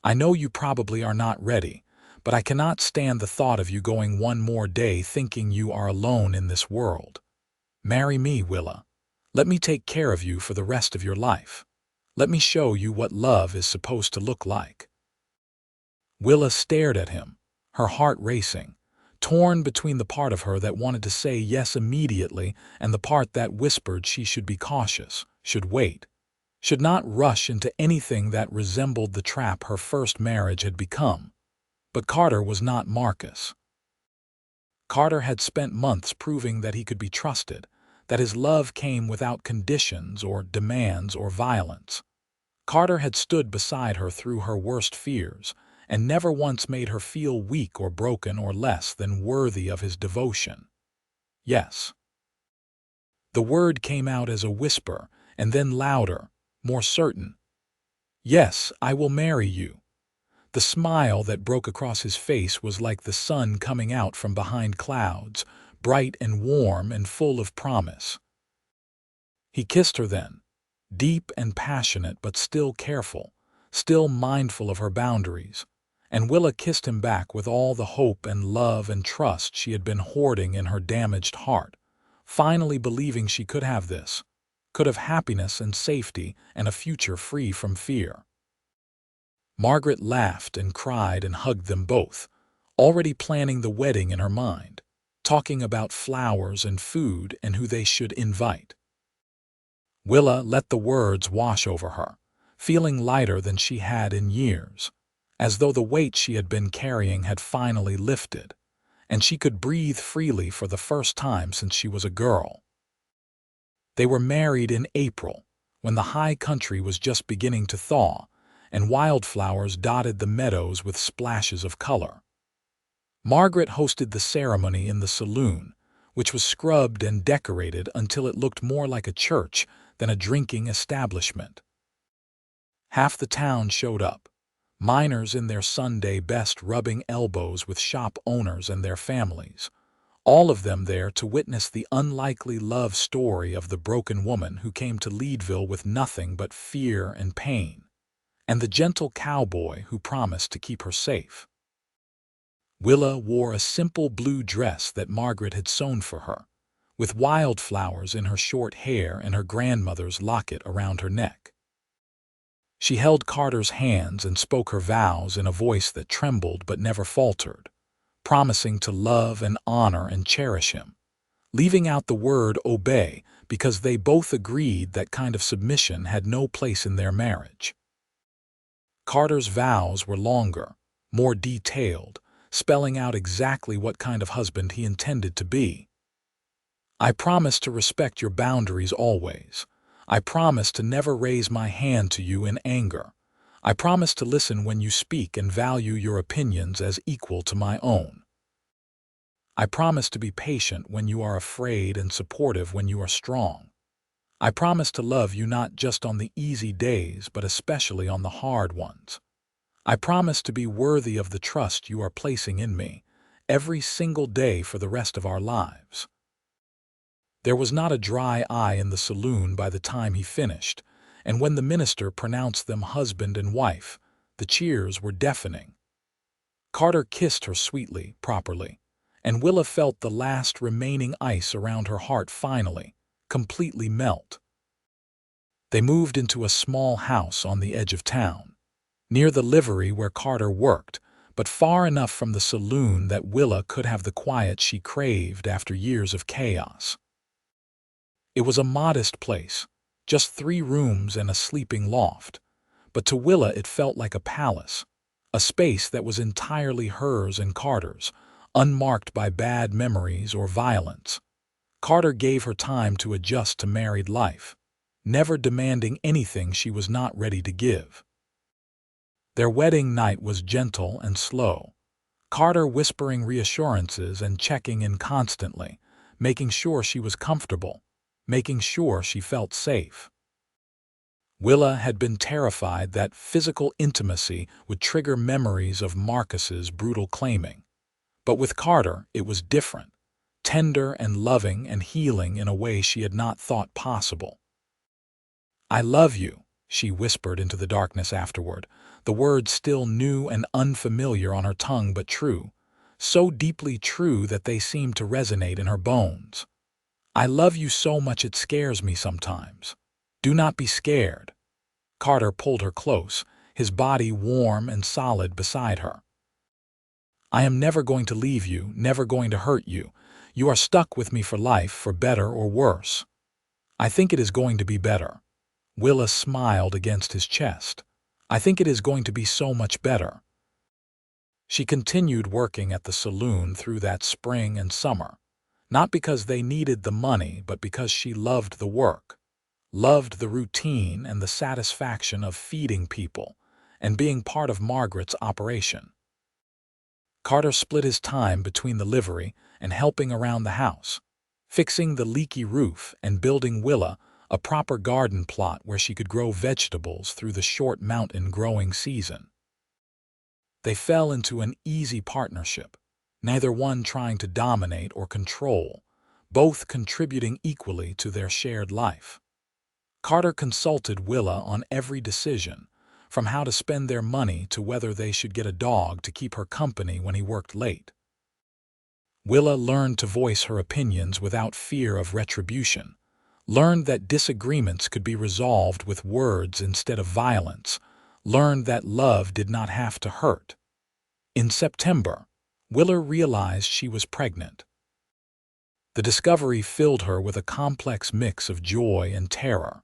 I know you probably are not ready, but I cannot stand the thought of you going one more day thinking you are alone in this world. Marry me, Willa. Let me take care of you for the rest of your life. Let me show you what love is supposed to look like." Willa stared at him, her heart racing, torn between the part of her that wanted to say yes immediately and the part that whispered she should be cautious, should wait, should not rush into anything that resembled the trap her first marriage had become. But Carter was not Marcus. Carter had spent months proving that he could be trusted, that his love came without conditions or demands or violence. Carter had stood beside her through her worst fears, and never once made her feel weak or broken or less than worthy of his devotion. Yes. The word came out as a whisper, and then louder, more certain. "Yes, I will marry you." The smile that broke across his face was like the sun coming out from behind clouds, bright and warm and full of promise. He kissed her then, deep and passionate but still careful, still mindful of her boundaries, and Willa kissed him back with all the hope and love and trust she had been hoarding in her damaged heart, finally believing she could have this, could have happiness and safety and a future free from fear. Margaret laughed and cried and hugged them both, already planning the wedding in her mind, talking about flowers and food and who they should invite. Willa let the words wash over her, feeling lighter than she had in years, as though the weight she had been carrying had finally lifted, and she could breathe freely for the first time since she was a girl. They were married in April, when the high country was just beginning to thaw, and wildflowers dotted the meadows with splashes of color. Margaret hosted the ceremony in the saloon, which was scrubbed and decorated until it looked more like a church than a drinking establishment. Half the town showed up, miners in their Sunday best rubbing elbows with shop owners and their families, all of them there to witness the unlikely love story of the broken woman who came to Leadville with nothing but fear and pain, and the gentle cowboy who promised to keep her safe. Willa wore a simple blue dress that Margaret had sewn for her, with wildflowers in her short hair and her grandmother's locket around her neck. She held Carter's hands and spoke her vows in a voice that trembled but never faltered, promising to love and honor and cherish him, leaving out the word obey because they both agreed that kind of submission had no place in their marriage. Carter's vows were longer, more detailed, spelling out exactly what kind of husband he intended to be. "I promise to respect your boundaries always. I promise to never raise my hand to you in anger. I promise to listen when you speak and value your opinions as equal to my own. I promise to be patient when you are afraid and supportive when you are strong. I promise to love you not just on the easy days but especially on the hard ones. I promise to be worthy of the trust you are placing in me, every single day for the rest of our lives." There was not a dry eye in the saloon by the time he finished, and when the minister pronounced them husband and wife, the cheers were deafening. Carter kissed her sweetly, properly, and Willa felt the last remaining ice around her heart finally, completely melt. They moved into a small house on the edge of town, near the livery where Carter worked, but far enough from the saloon that Willa could have the quiet she craved after years of chaos. It was a modest place, just 3 rooms and a sleeping loft, but to Willa it felt like a palace, a space that was entirely hers and Carter's, unmarked by bad memories or violence. Carter gave her time to adjust to married life, never demanding anything she was not ready to give. Their wedding night was gentle and slow, Carter whispering reassurances and checking in constantly, making sure she was comfortable, making sure she felt safe. Willa had been terrified that physical intimacy would trigger memories of Marcus's brutal claiming. But with Carter, it was different, tender and loving and healing in a way she had not thought possible. "I love you," she whispered into the darkness afterward, the words still new and unfamiliar on her tongue but true, so deeply true that they seemed to resonate in her bones. "I love you so much it scares me sometimes. Do not be scared." Carter pulled her close, his body warm and solid beside her. "I am never going to leave you, never going to hurt you. You are stuck with me for life, for better or worse." "I think it is going to be better." Willa smiled against his chest. "I think it is going to be so much better." She continued working at the saloon through that spring and summer, not because they needed the money, but because she loved the work, loved the routine and the satisfaction of feeding people and being part of Margaret's operation. Carter split his time between the livery and helping around the house, fixing the leaky roof and building Willa a proper garden plot where she could grow vegetables through the short mountain growing season. They fell into an easy partnership, neither one trying to dominate or control, both contributing equally to their shared life. Carter consulted Willa on every decision, from how to spend their money to whether they should get a dog to keep her company when he worked late. Willa learned to voice her opinions without fear of retribution, learned that disagreements could be resolved with words instead of violence, learned that love did not have to hurt. In September, Willa realized she was pregnant. The discovery filled her with a complex mix of joy and terror.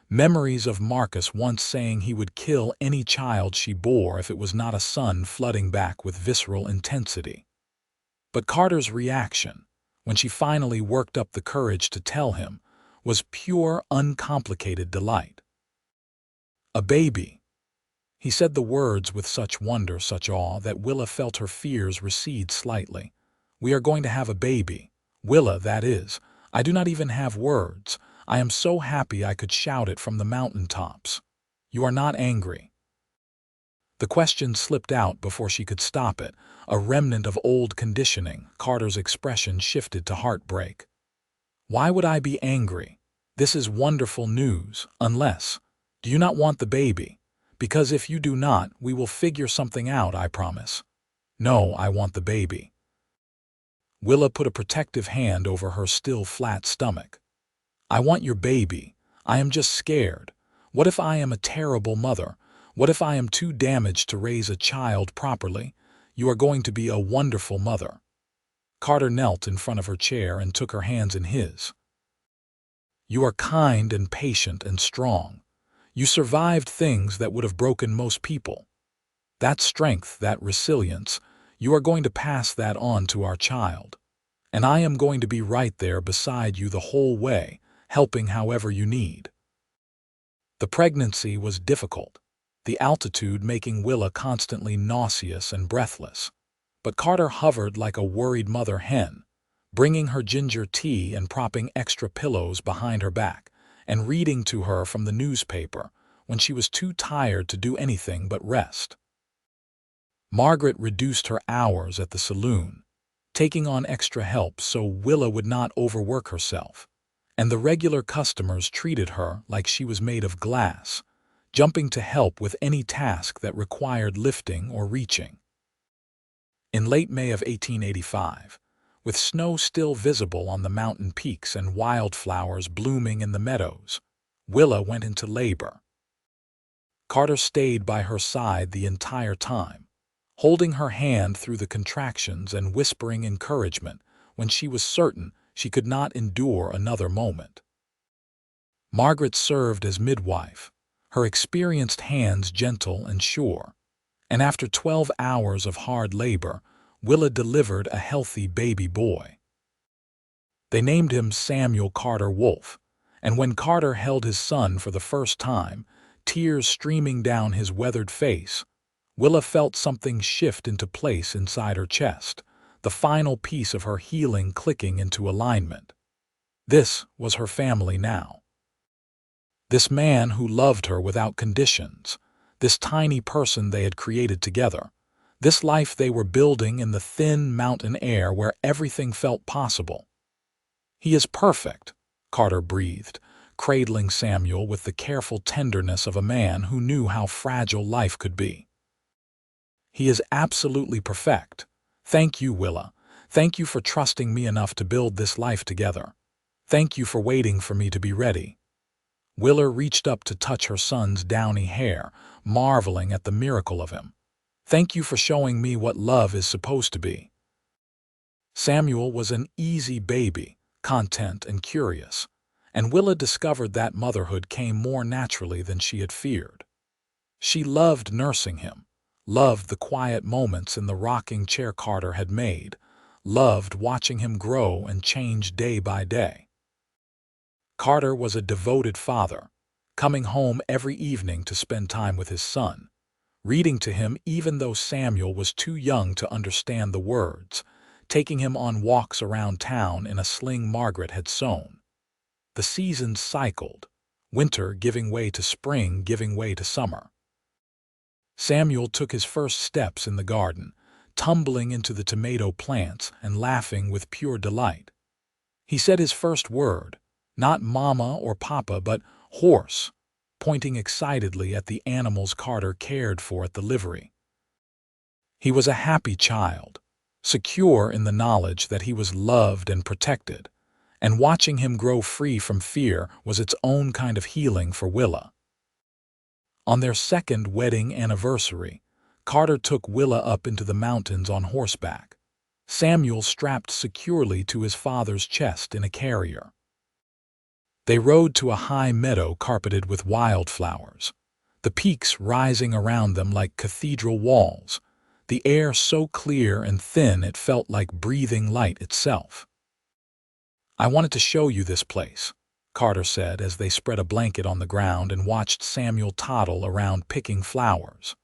Memories of Marcus once saying he would kill any child she bore if it was not a son flooding back with visceral intensity. But Carter's reaction, when she finally worked up the courage to tell him, was pure, uncomplicated delight. "A baby." He said the words with such wonder, such awe, that Willa felt her fears recede slightly. "We are going to have a baby. Willa, that is. I do not even have words. I am so happy I could shout it from the mountaintops. You are not angry?" The question slipped out before she could stop it, a remnant of old conditioning. Carter's expression shifted to heartbreak. "Why would I be angry? This is wonderful news, unless, do you not want the baby? Because if you do not, we will figure something out, I promise." "No, I want the baby." Willa put a protective hand over her still flat stomach. "I want your baby. I am just scared. What if I am a terrible mother? What if I am too damaged to raise a child properly? You are going to be a wonderful mother." Carter knelt in front of her chair and took her hands in his. "You are kind and patient and strong. You survived things that would have broken most people. That strength, that resilience, you are going to pass that on to our child. And I am going to be right there beside you the whole way, helping however you need." The pregnancy was difficult, the altitude making Willa constantly nauseous and breathless. But Carter hovered like a worried mother hen, bringing her ginger tea and propping extra pillows behind her back, and reading to her from the newspaper when she was too tired to do anything but rest. Margaret reduced her hours at the saloon, taking on extra help so Willa would not overwork herself. And the regular customers treated her like she was made of glass, jumping to help with any task that required lifting or reaching. In late May of 1885, with snow still visible on the mountain peaks and wildflowers blooming in the meadows, Willa went into labor. Carter stayed by her side the entire time, holding her hand through the contractions and whispering encouragement when she was certain she could not endure another moment. Margaret served as midwife, her experienced hands gentle and sure, and after 12 hours of hard labor, Willa delivered a healthy baby boy. They named him Samuel Carter Wolfe, and when Carter held his son for the first time, tears streaming down his weathered face, Willa felt something shift into place inside her chest, the final piece of her healing clicking into alignment. This was her family now. This man who loved her without conditions, this tiny person they had created together, this life they were building in the thin mountain air where everything felt possible. "He is perfect," Carter breathed, cradling Samuel with the careful tenderness of a man who knew how fragile life could be. "He is absolutely perfect. Thank you, Willa. Thank you for trusting me enough to build this life together. Thank you for waiting for me to be ready." Willa reached up to touch her son's downy hair, marveling at the miracle of him. "Thank you for showing me what love is supposed to be." Samuel was an easy baby, content and curious, and Willa discovered that motherhood came more naturally than she had feared. She loved nursing him, loved the quiet moments in the rocking chair Carter had made, loved watching him grow and change day by day. Carter was a devoted father, coming home every evening to spend time with his son, reading to him even though Samuel was too young to understand the words, taking him on walks around town in a sling Margaret had sewn. The seasons cycled, winter giving way to spring, giving way to summer. Samuel took his first steps in the garden, tumbling into the tomato plants and laughing with pure delight. He said his first word, not mama or papa, but horse, pointing excitedly at the animals Carter cared for at the livery. He was a happy child, secure in the knowledge that he was loved and protected, and watching him grow free from fear was its own kind of healing for Willa. On their second wedding anniversary, Carter took Willa up into the mountains on horseback, Samuel strapped securely to his father's chest in a carrier. They rode to a high meadow carpeted with wildflowers, the peaks rising around them like cathedral walls, the air so clear and thin it felt like breathing light itself. "I wanted to show you this place," Carter said as they spread a blanket on the ground and watched Samuel toddle around picking flowers.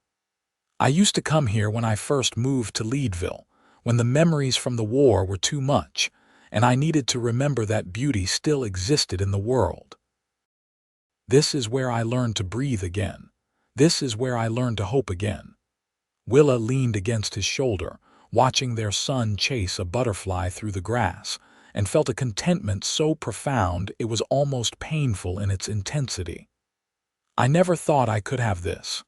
"I used to come here when I first moved to Leadville, when the memories from the war were too much, and I needed to remember that beauty still existed in the world. This is where I learned to breathe again. This is where I learned to hope again." Willa leaned against his shoulder, watching their son chase a butterfly through the grass, and felt a contentment so profound it was almost painful in its intensity. "I never thought I could have this.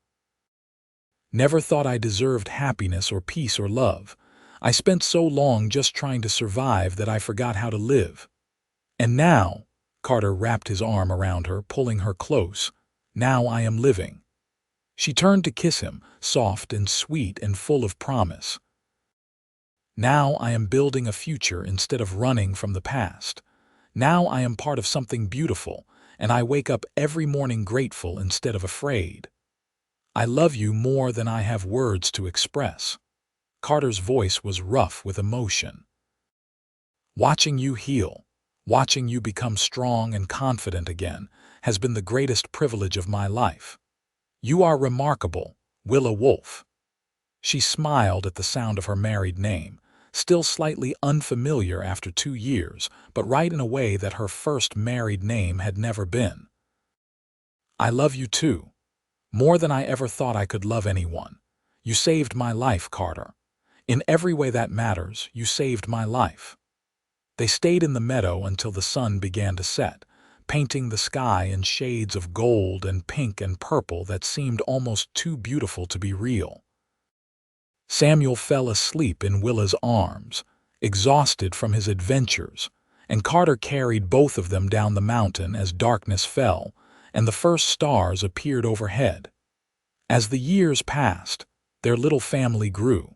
Never thought I deserved happiness or peace or love. I spent so long just trying to survive that I forgot how to live. And now," Carter wrapped his arm around her, pulling her close, "now I am living." She turned to kiss him, soft and sweet and full of promise. "Now I am building a future instead of running from the past. Now I am part of something beautiful, and I wake up every morning grateful instead of afraid. I love you more than I have words to express." Carter's voice was rough with emotion. "Watching you heal, watching you become strong and confident again, has been the greatest privilege of my life. You are remarkable, Willa Wolfe." She smiled at the sound of her married name, still slightly unfamiliar after 2 years, but right in a way that her first married name had never been. "I love you too, more than I ever thought I could love anyone. You saved my life, Carter. In every way that matters, you saved my life." They stayed in the meadow until the sun began to set, painting the sky in shades of gold and pink and purple that seemed almost too beautiful to be real. Samuel fell asleep in Willa's arms, exhausted from his adventures, and Carter carried both of them down the mountain as darkness fell and the first stars appeared overhead. As the years passed, their little family grew.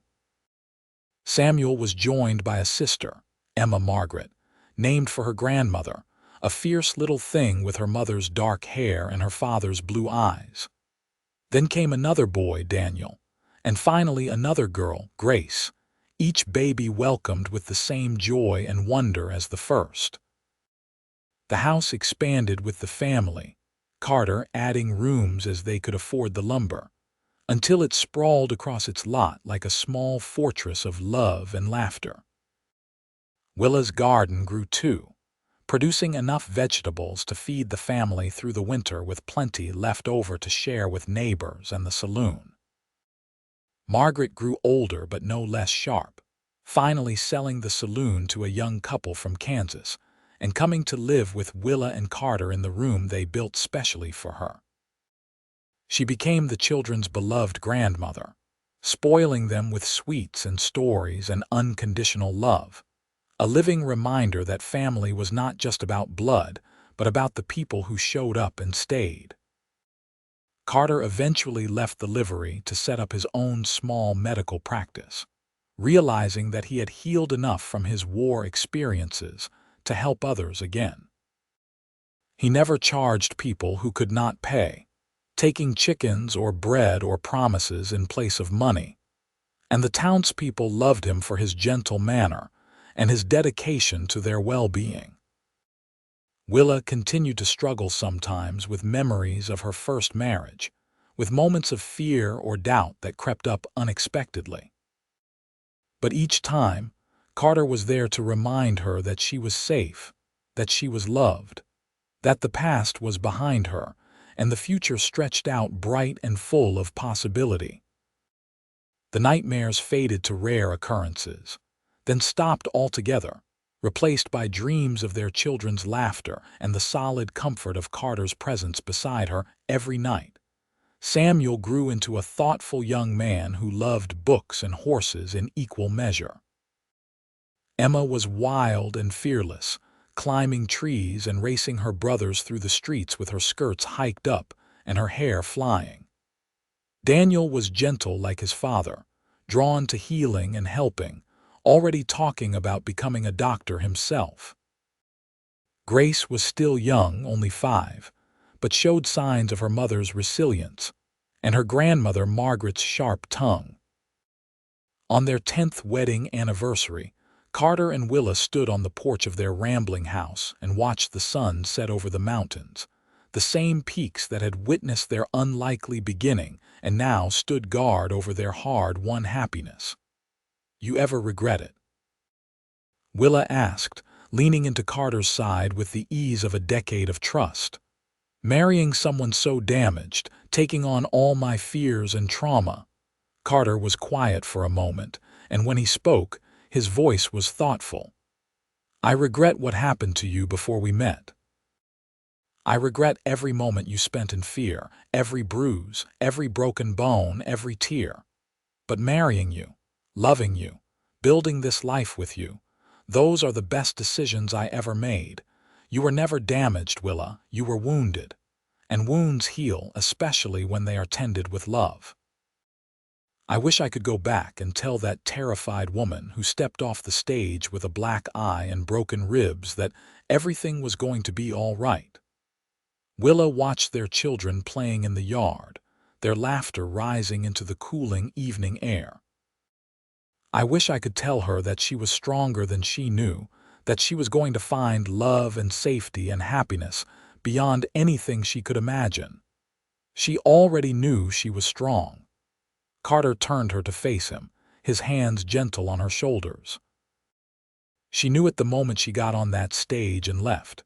Samuel was joined by a sister, Emma Margaret, named for her grandmother, a fierce little thing with her mother's dark hair and her father's blue eyes. Then came another boy, Daniel, and finally another girl, Grace, each baby welcomed with the same joy and wonder as the first. The house expanded with the family, Carter adding rooms as they could afford the lumber, until it sprawled across its lot like a small fortress of love and laughter. Willa's garden grew too, producing enough vegetables to feed the family through the winter with plenty left over to share with neighbors and the saloon. Margaret grew older but no less sharp, finally selling the saloon to a young couple from Kansas and coming to live with Willa and Carter in the room they built specially for her. She became the children's beloved grandmother, spoiling them with sweets and stories and unconditional love, a living reminder that family was not just about blood, but about the people who showed up and stayed. Carter eventually left the livery to set up his own small medical practice, realizing that he had healed enough from his war experiences to help others again. He never charged people who could not pay, taking chickens or bread or promises in place of money, and the townspeople loved him for his gentle manner and his dedication to their well-being. Willa continued to struggle sometimes with memories of her first marriage, with moments of fear or doubt that crept up unexpectedly. But each time, Carter was there to remind her that she was safe, that she was loved, that the past was behind her, and the future stretched out bright and full of possibility. The nightmares faded to rare occurrences, then stopped altogether, replaced by dreams of their children's laughter and the solid comfort of Carter's presence beside her every night. Samuel grew into a thoughtful young man who loved books and horses in equal measure. Emma was wild and fearless, climbing trees and racing her brothers through the streets with her skirts hiked up and her hair flying. Daniel was gentle like his father, drawn to healing and helping, already talking about becoming a doctor himself. Grace was still young, only 5, but showed signs of her mother's resilience and her grandmother Margaret's sharp tongue. On their 10th wedding anniversary, Carter and Willa stood on the porch of their rambling house and watched the sun set over the mountains, the same peaks that had witnessed their unlikely beginning and now stood guard over their hard-won happiness. "You ever regret it?" Willa asked, leaning into Carter's side with the ease of a decade of trust. "Marrying someone so damaged, taking on all my fears and trauma." Carter was quiet for a moment, and when he spoke, his voice was thoughtful. "I regret what happened to you before we met. I regret every moment you spent in fear, every bruise, every broken bone, every tear. But marrying you, loving you, building this life with you, those are the best decisions I ever made. You were never damaged, Willa, you were wounded. And wounds heal, especially when they are tended with love." I wish I could go back and tell that terrified woman who stepped off the stage with a black eye and broken ribs that everything was going to be all right. Willa watched their children playing in the yard, their laughter rising into the cooling evening air. I wish I could tell her that she was stronger than she knew, that she was going to find love and safety and happiness beyond anything she could imagine. She already knew she was strong. Carter turned her to face him, his hands gentle on her shoulders. She knew it the moment she got on that stage and left.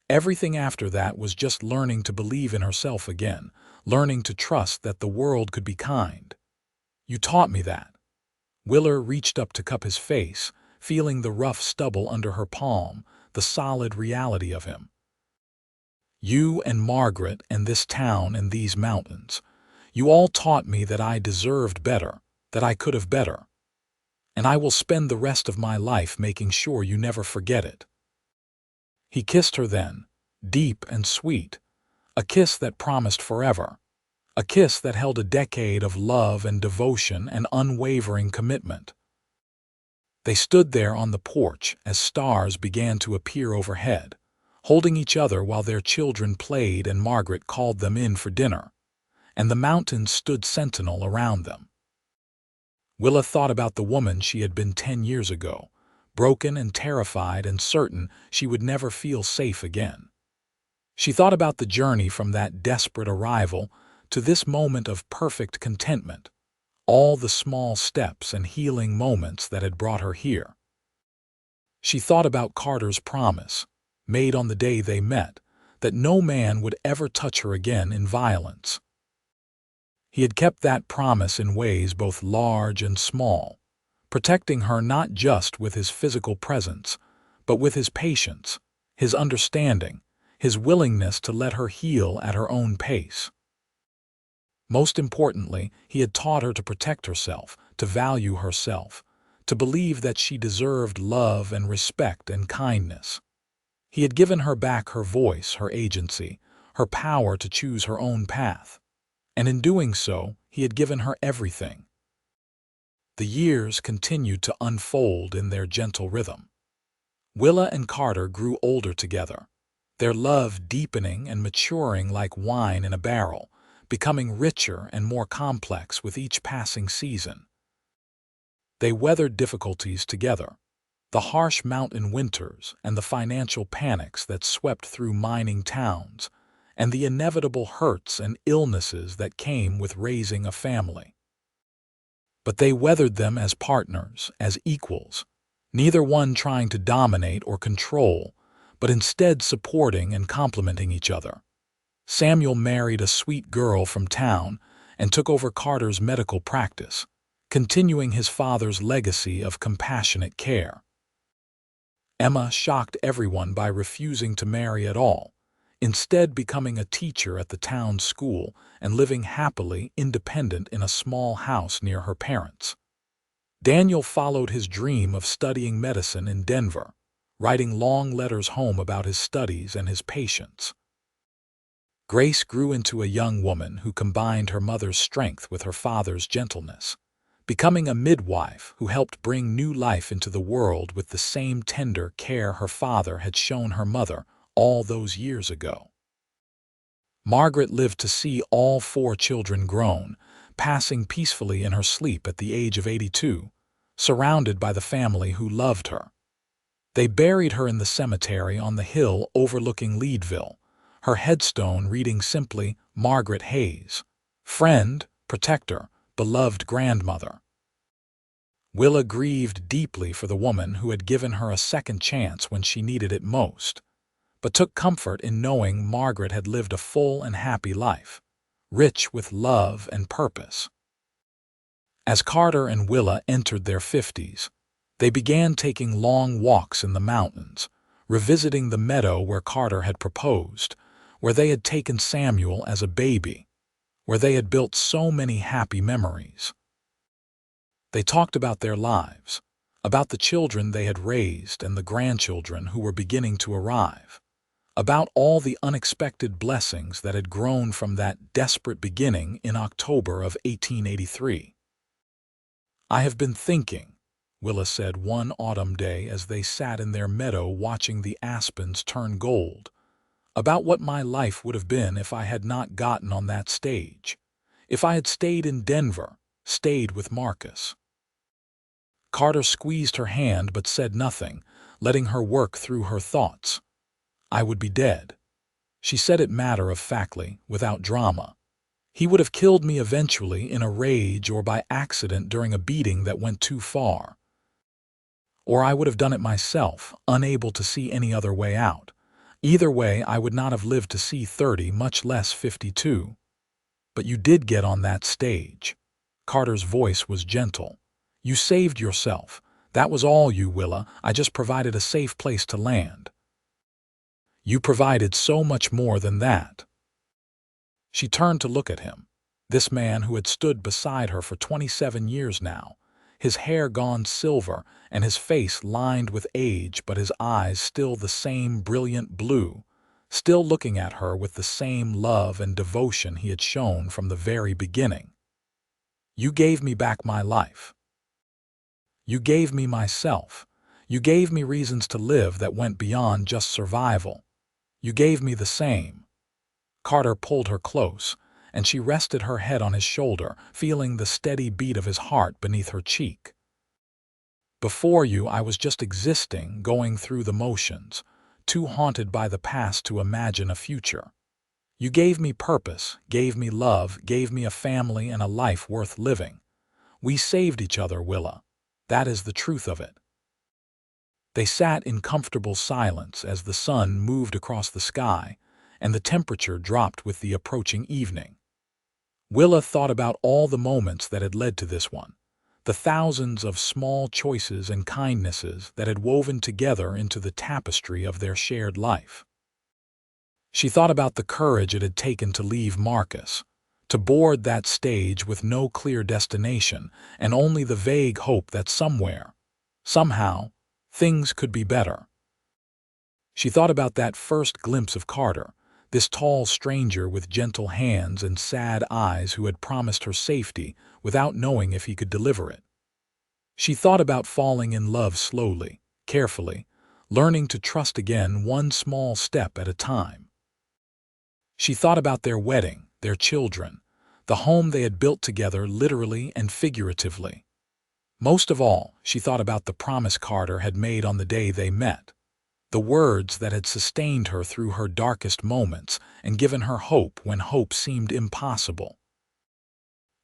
Everything after that was just learning to believe in herself again, learning to trust that the world could be kind. "You taught me that." Willa reached up to cup his face, feeling the rough stubble under her palm, the solid reality of him. You and Margaret and this town and these mountains, you all taught me that I deserved better, that I could have better. And I will spend the rest of my life making sure you never forget it. He kissed her then, deep and sweet, a kiss that promised forever, a kiss that held a decade of love and devotion and unwavering commitment. They stood there on the porch as stars began to appear overhead, holding each other while their children played and Margaret called them in for dinner, and the mountains stood sentinel around them. Willa thought about the woman she had been 10 years ago, broken and terrified and certain she would never feel safe again. She thought about the journey from that desperate arrival to this moment of perfect contentment, all the small steps and healing moments that had brought her here. She thought about Carter's promise, made on the day they met, that no man would ever touch her again in violence. He had kept that promise in ways both large and small, protecting her not just with his physical presence, but with his patience, his understanding, his willingness to let her heal at her own pace. Most importantly, he had taught her to protect herself, to value herself, to believe that she deserved love and respect and kindness. He had given her back her voice, her agency, her power to choose her own path. And in doing so, he had given her everything. The years continued to unfold in their gentle rhythm. Willa and Carter grew older together, their love deepening and maturing like wine in a barrel, becoming richer and more complex with each passing season. They weathered difficulties together, the harsh mountain winters and the financial panics that swept through mining towns, and the inevitable hurts and illnesses that came with raising a family. But they weathered them as partners, as equals, neither one trying to dominate or control, but instead supporting and complementing each other. Samuel married a sweet girl from town and took over Carter's medical practice, continuing his father's legacy of compassionate care. Emma shocked everyone by refusing to marry at all, instead becoming a teacher at the town school and living happily independent in a small house near her parents. Daniel followed his dream of studying medicine in Denver, writing long letters home about his studies and his patients. Grace grew into a young woman who combined her mother's strength with her father's gentleness, becoming a midwife who helped bring new life into the world with the same tender care her father had shown her mother all those years ago. Margaret lived to see all 4 children grown, passing peacefully in her sleep at the age of 82, surrounded by the family who loved her. They buried her in the cemetery on the hill overlooking Leadville, her headstone reading simply, Margaret Hayes, friend, protector, beloved grandmother. Willa grieved deeply for the woman who had given her a second chance when she needed it most, but took comfort in knowing Margaret had lived a full and happy life, rich with love and purpose. As Carter and Willa entered their 50s, they began taking long walks in the mountains, revisiting the meadow where Carter had proposed, where they had taken Samuel as a baby, where they had built so many happy memories. They talked about their lives, about the children they had raised and the grandchildren who were beginning to arrive, about all the unexpected blessings that had grown from that desperate beginning in October of 1883. "I have been thinking," Willa said one autumn day as they sat in their meadow watching the aspens turn gold, "about what my life would have been if I had not gotten on that stage, if I had stayed in Denver, stayed with Marcus." Carter squeezed her hand but said nothing, letting her work through her thoughts. "I would be dead." She said it matter-of-factly, without drama. "He would have killed me eventually in a rage or by accident during a beating that went too far. Or I would have done it myself, unable to see any other way out. Either way, I would not have lived to see 30, much less 52. But you did get on that stage." Carter's voice was gentle. You saved yourself. That was all you, Willa. I just provided a safe place to land. You provided so much more than that. She turned to look at him, this man who had stood beside her for 27 years now, his hair gone silver and his face lined with age, but his eyes still the same brilliant blue, still looking at her with the same love and devotion he had shown from the very beginning. You gave me back my life. You gave me myself. You gave me reasons to live that went beyond just survival. You gave me the same. Carter pulled her close, and she rested her head on his shoulder, feeling the steady beat of his heart beneath her cheek. Before you, I was just existing, going through the motions, too haunted by the past to imagine a future. You gave me purpose, gave me love, gave me a family and a life worth living. We saved each other, Willa. That is the truth of it. They sat in comfortable silence as the sun moved across the sky and the temperature dropped with the approaching evening. Willa thought about all the moments that had led to this one, the thousands of small choices and kindnesses that had woven together into the tapestry of their shared life. She thought about the courage it had taken to leave Marcus, to board that stage with no clear destination and only the vague hope that somewhere, somehow, things could be better. She thought about that first glimpse of Carter, this tall stranger with gentle hands and sad eyes who had promised her safety without knowing if he could deliver it. She thought about falling in love slowly, carefully, learning to trust again one small step at a time. She thought about their wedding, their children, the home they had built together literally and figuratively. Most of all, she thought about the promise Carter had made on the day they met, the words that had sustained her through her darkest moments and given her hope when hope seemed impossible.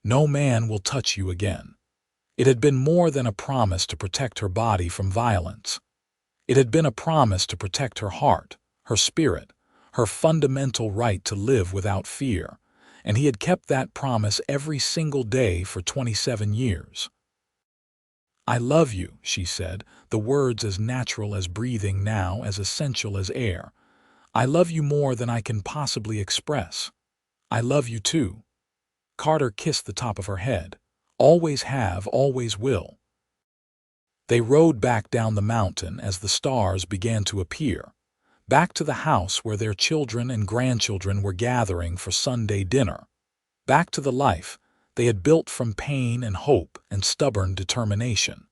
No man will touch you again. It had been more than a promise to protect her body from violence. It had been a promise to protect her heart, her spirit, her fundamental right to live without fear, and he had kept that promise every single day for 27 years. I love you, she said, the words as natural as breathing now, as essential as air. I love you more than I can possibly express. I love you too. Carter kissed the top of her head. Always have, always will. They rode back down the mountain as the stars began to appear, back to the house where their children and grandchildren were gathering for Sunday dinner, back to the life they had built from pain and hope and stubborn determination.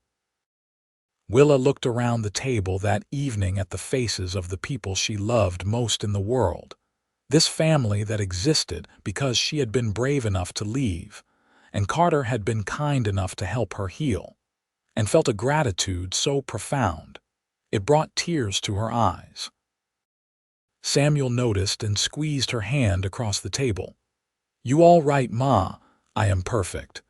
Willa looked around the table that evening at the faces of the people she loved most in the world, this family that existed because she had been brave enough to leave, and Carter had been kind enough to help her heal, and felt a gratitude so profound, it brought tears to her eyes. Samuel noticed and squeezed her hand across the table. You all right, Ma? I am perfect.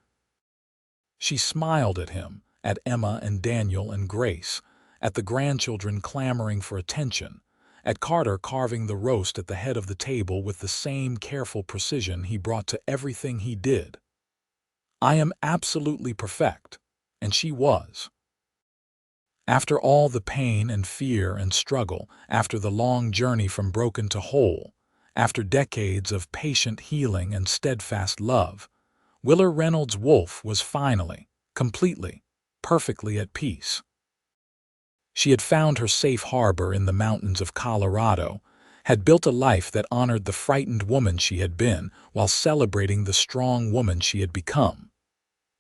She smiled at him, at Emma and Daniel and Grace, at the grandchildren clamoring for attention, at Carter carving the roast at the head of the table with the same careful precision he brought to everything he did. I am absolutely perfect, and she was. After all the pain and fear and struggle, after the long journey from broken to whole, after decades of patient healing and steadfast love, Willa Reynolds Wolfe was finally, completely, perfectly at peace. She had found her safe harbor in the mountains of Colorado, had built a life that honored the frightened woman she had been while celebrating the strong woman she had become.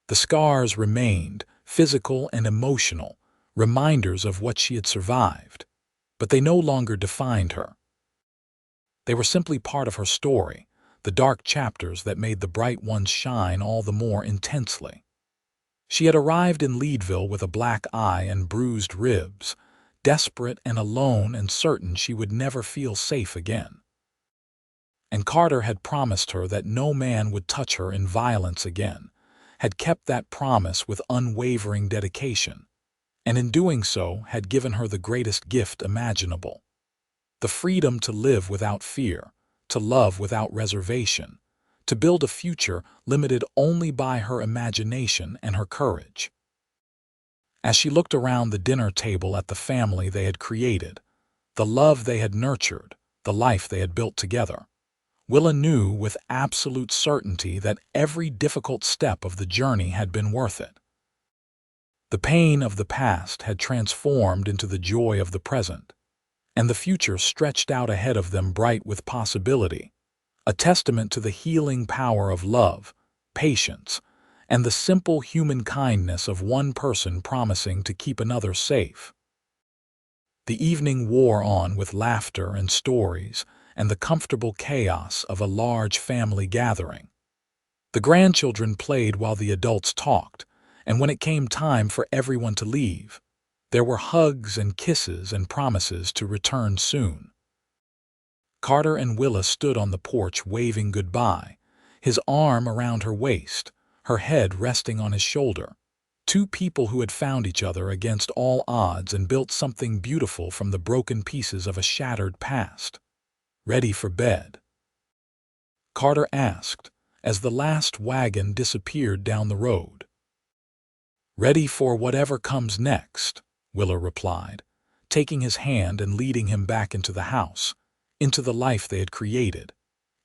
The scars remained, physical and emotional, reminders of what she had survived, but they no longer defined her. They were simply part of her story, the dark chapters that made the bright ones shine all the more intensely. She had arrived in Leadville with a black eye and bruised ribs, desperate and alone and certain she would never feel safe again. And Carter had promised her that no man would touch her in violence again, had kept that promise with unwavering dedication, and in doing so had given her the greatest gift imaginable. The freedom to live without fear, to love without reservation, to build a future limited only by her imagination and her courage. As she looked around the dinner table at the family they had created, the love they had nurtured, the life they had built together, Willa knew with absolute certainty that every difficult step of the journey had been worth it. The pain of the past had transformed into the joy of the present, and the future stretched out ahead of them bright with possibility, a testament to the healing power of love, patience, and the simple human kindness of one person promising to keep another safe. The evening wore on with laughter and stories and the comfortable chaos of a large family gathering. The grandchildren played while the adults talked, and when it came time for everyone to leave, there were hugs and kisses and promises to return soon. Carter and Willa stood on the porch waving goodbye, his arm around her waist, her head resting on his shoulder. Two people who had found each other against all odds and built something beautiful from the broken pieces of a shattered past. "Ready for bed?" Carter asked, as the last wagon disappeared down the road. "Ready for whatever comes next," Willa replied, taking his hand and leading him back into the house, into the life they had created,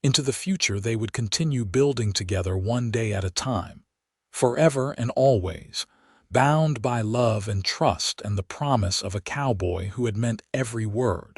into the future they would continue building together one day at a time, forever and always, bound by love and trust and the promise of a cowboy who had meant every word.